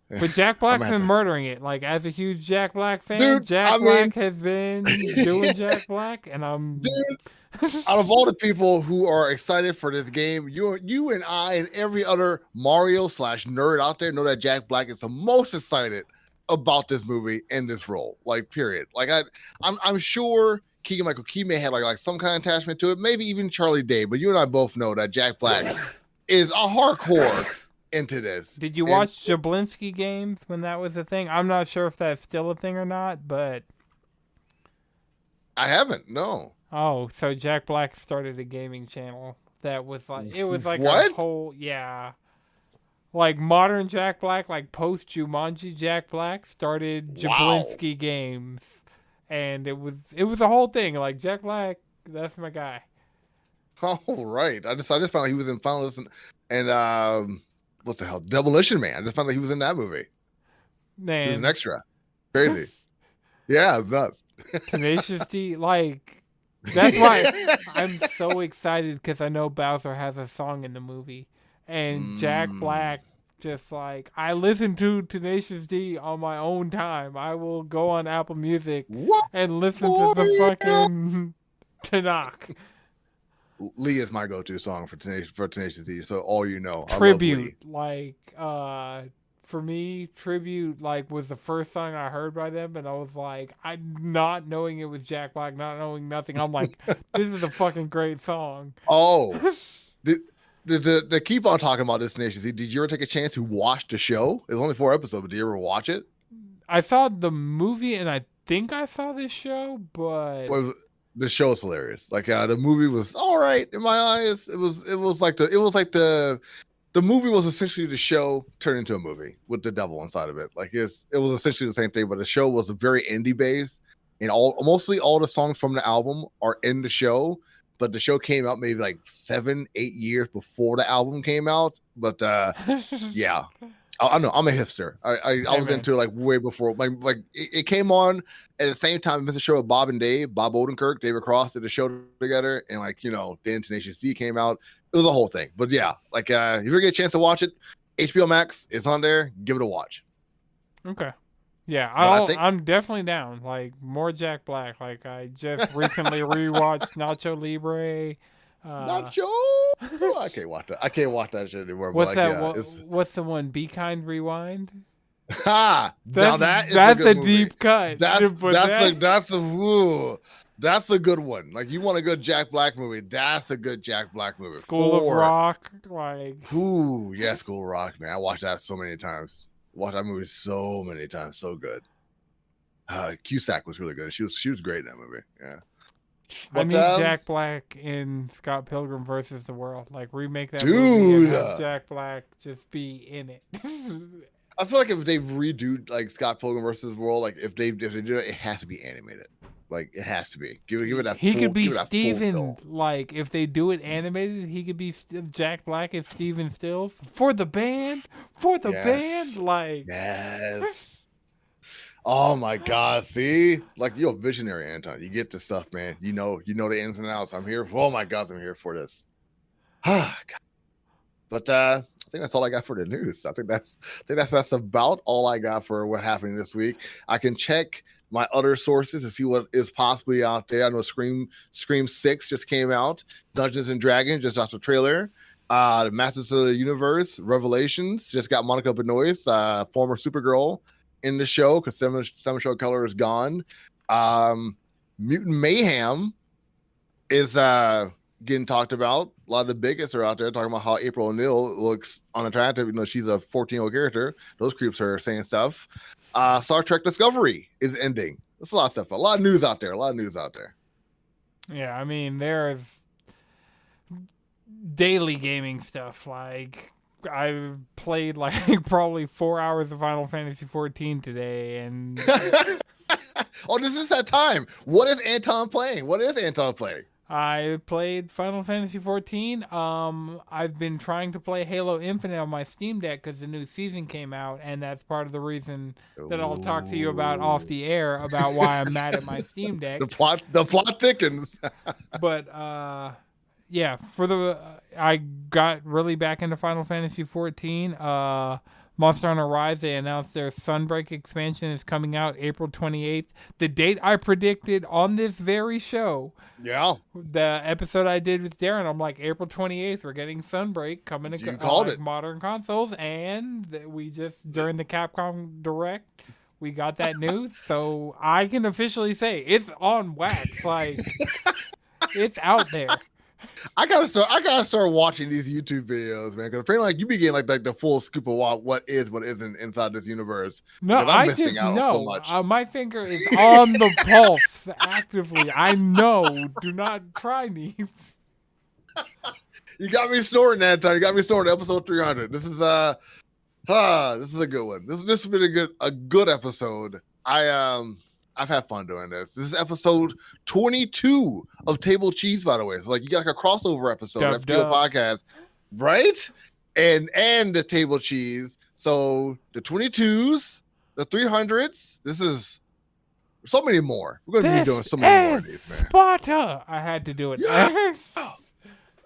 C: But Jack Black's been murdering it. Like, as a huge Jack Black fan, Black has been doing Jack Black, and I'm...
A: Dude, out of all the people who are excited for this game, you and I and every other Mario/nerd out there know that Jack Black is the most excited about this movie and this role. Like, period. Like, I'm sure Keegan-Michael Key may have like some kind of attachment to it, maybe even Charlie Day, but you and I both know that Jack Black is a hardcore into this.
C: Did you watch Jablinski games when that was a thing? I'm not sure if that's still a thing or not, but
A: I haven't. No.
C: Oh, so Jack Black started a gaming channel that was like, it was like
A: what?
C: A whole, like modern Jack Black, like post Jumanji Jack Black started Jablinski games, and it was a whole thing. Like, Jack Black, that's my guy.
A: Oh, right. I just found out he was in Finalist and what's the hell? Demolition Man. I just found out he was in that movie.
C: Man.
A: He was an extra. Crazy. Yeah, it's nuts.
C: Tenacious D, like, that's why I'm so excited because I know Bowser has a song in the movie. And Jack Black, just like, I listen to Tenacious D on my own time. I will go on Apple Music and listen to the fucking Tanakh.
A: Lee is my go-to song for Tenacious D, so all you know.
C: Tribute, like, for me, Tribute, like, was the first song I heard by them, and I was like, not knowing it was Jack Black, not knowing nothing, I'm like, this is a fucking great song.
A: Oh, to keep on talking about this Tenacious D, did you ever take a chance to watch the show? It's only 4 episodes, but did you ever watch it?
C: I saw the movie, and I think I saw this show, but...
A: The show is hilarious. Like the movie was all right in my eyes. It was like the movie was essentially the show turned into a movie with the devil inside of it. Like it was essentially the same thing, but the show was very indie based, and mostly all the songs from the album are in the show. But the show came out maybe like 7-8 years before the album came out. But yeah. I know I'm a hipster. I was into it like way before. Like it came on at the same time. Mr. Show with Bob and Dave, Bob Odenkirk, David Cross did the show together, and like then Tenacious D came out. It was a whole thing. But yeah, like if you ever get a chance to watch it, HBO Max, it's on there. Give it a watch.
C: Okay. Yeah, I'm definitely down. Like more Jack Black. Like I just recently rewatched Nacho Libre.
A: Nacho. I can't watch that. I can't watch that shit anymore.
C: What's that? What's the one? Be Kind Rewind.
A: Ha!
C: That's a deep cut.
A: That's a good one. Like you want a good Jack Black movie? That's a good Jack Black movie.
C: School of Rock. Like.
A: Ooh, yeah, School of Rock, man. I watched that so many times. Watched that movie so many times. So good. Cusack was really good. She was great in that movie. Yeah.
C: I need Jack Black in Scott Pilgrim versus the World. Like remake that movie and have Jack Black just be in it.
A: I feel like if they redo like Scott Pilgrim versus the World, like if they do it, it has to be animated. Like it has to be. Give it that.
C: He could be Steven. Like if they do it animated, he could be Jack Black as Steven Stills for the band. Band. Like
A: yes. Oh my God! See, like you're a visionary, Anton. You get this stuff, man. You know the ins and outs. I'm here. Oh my God, I'm here for this. But I think that's all I got for the news. I think that's about all I got for what happened this week. I can check my other sources to see what is possibly out there. I know Scream 6 just came out. Dungeons and Dragons just off the trailer. The Masters of the Universe Revelations just got Monica Benoist, former Supergirl, in the show because Simon Show Keller is gone. Mutant Mayhem is getting talked about. A lot of the biggest are out there talking about how April O'Neil looks unattractive. She's a 14-year-old character. Those creeps are saying stuff. Star Trek Discovery is ending. There's a lot of stuff. A lot of news out there.
C: Yeah, I mean, there's daily gaming stuff. Like I've played like probably 4 hours of Final Fantasy 14 today, and
A: oh, this is that time. What is Anton playing?
C: I played Final Fantasy 14. I've been trying to play Halo Infinite on my Steam Deck because the new season came out, and that's part of the reason that I'll talk to you about off the air about why I'm mad at my Steam Deck.
A: The plot thickens.
C: But yeah, I got really back into Final Fantasy 14. Monster Hunter Rise, they announced their Sunbreak expansion is coming out April 28th. The date I predicted on this very show.
A: Yeah.
C: The episode I did with Darren, I'm like, April 28th, we're getting Sunbreak coming to modern consoles. And we just, during the Capcom Direct, we got that news. So I can officially say it's on wax. Like, it's out there.
A: I gotta start watching these YouTube videos, man. Because apparently, like you be getting like the full scoop of what is, what isn't inside this universe.
C: No, I just know. So much. My finger is on the pulse actively. I know. Do not try me.
A: You got me snoring that time. You got me snoring. Episode 300. This is a good one. This has been a good episode. I I've had fun doing this. This is episode 22 of Table Cheese, by the way. So like you got like a crossover episode, FTO Podcast, right? And the Table Cheese. So the 22s, the 300s. This is so many more. We're gonna be doing so many more of these, man.
C: Sparta. I had to do it.
A: Yeah.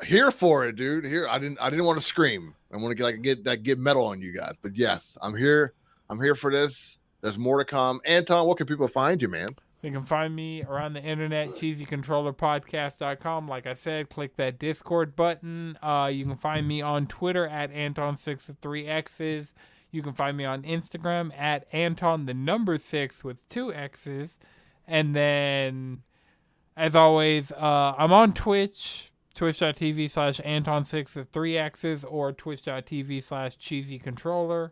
A: Here for it, dude. Here, I didn't want to scream. I want to get metal on you guys. But yes, I'm here. I'm here for this. There's more to come. Anton, where can people find you, man?
C: You can find me around the internet, cheesycontrollerpodcast.com. Like I said, click that Discord button. You can find me on Twitter at Anton Sixxx with 3 X's. You can find me on Instagram at Anton 6 with 2 X's. And then, as always, I'm on Twitch, twitch.tv/Anton Sixxx with 3 X's or twitch.tv/cheesycontroller.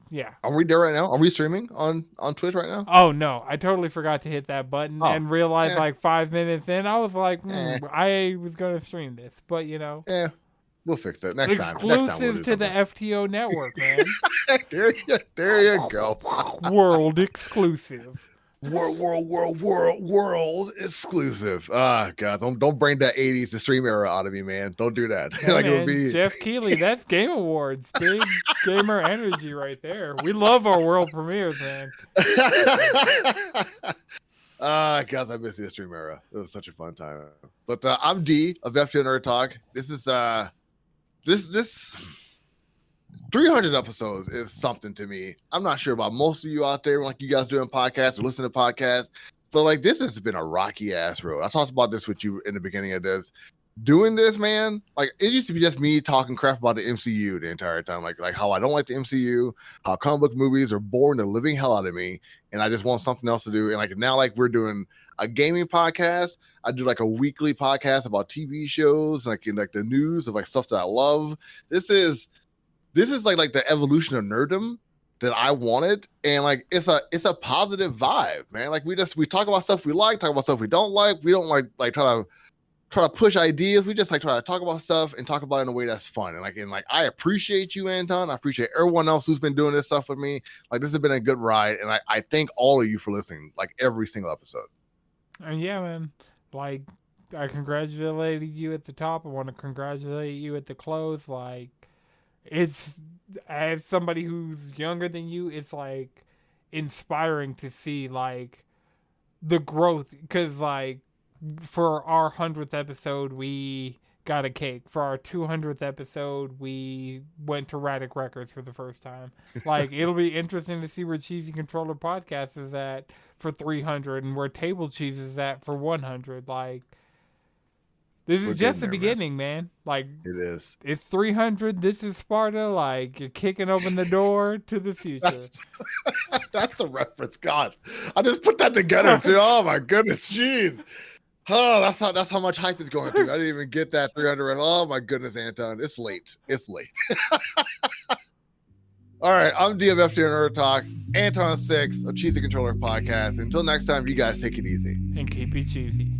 C: Yeah.
A: Are we there right now? Are we streaming on Twitch right now?
C: Oh, no. I totally forgot to hit that button and realized like 5 minutes in, I was like, I was going to stream this. But, you know.
A: Yeah. We'll fix it next time.
C: Exclusive to the FTO network, man.
A: There you go.
C: World exclusive.
A: World exclusive. Ah, God, don't bring that 80s to stream era out of me, man. Don't do that.
C: Yeah, like man, it would be Jeff Keighley. That's Game Awards. Big gamer energy right there. We love our world premieres, man.
A: God, I miss the stream era. It was such a fun time. But I'm D of FTO Nerd Talk. This is this 300 episodes is something to me. I'm not sure about most of you out there, like you guys doing podcasts or listening to podcasts, but like this has been a rocky ass road. I talked about this with you in the beginning of this. Doing this, man, like it used to be just me talking crap about the MCU the entire time, like how I don't like the MCU, how comic book movies are boring the living hell out of me, and I just want something else to do. And like now, like we're doing a gaming podcast. I do like a weekly podcast about TV shows, like in like the news of like stuff that I love. This is like the evolution of nerddom that I wanted, and like it's a positive vibe, man. Like we talk about stuff we like, talk about stuff we don't like. We don't like try to push ideas. We just like try to talk about stuff and talk about it in a way that's fun. And like I appreciate you, Anton. I appreciate everyone else who's been doing this stuff with me. Like this has been a good ride, and I thank all of you for listening, like every single episode.
C: And yeah, man. Like I congratulated you at the top. I want to congratulate you at the close. Like it's, as somebody who's younger than you, it's like inspiring to see like the growth, because like for our 100th episode we got a cake. For our 200th episode we went to Radic Records for the first time. Like it'll be interesting to see where Cheesy Controller Podcast is at for 300 and where Table Cheese is at for 100. Like this is just the beginning, man. Like
A: it is.
C: It's 300. This is Sparta. Like you're kicking open the door to the future.
A: That's the reference. God, I just put that together too. Oh my goodness, jeez. Oh, that's how much hype is going through. I didn't even get that 300. Oh my goodness, Anton, it's late. All right, I'm D of FTO Nerd Talk, Anton Sixxx of Cheesy Controller Podcast. Until next time, you guys take it easy
C: and keep it cheesy.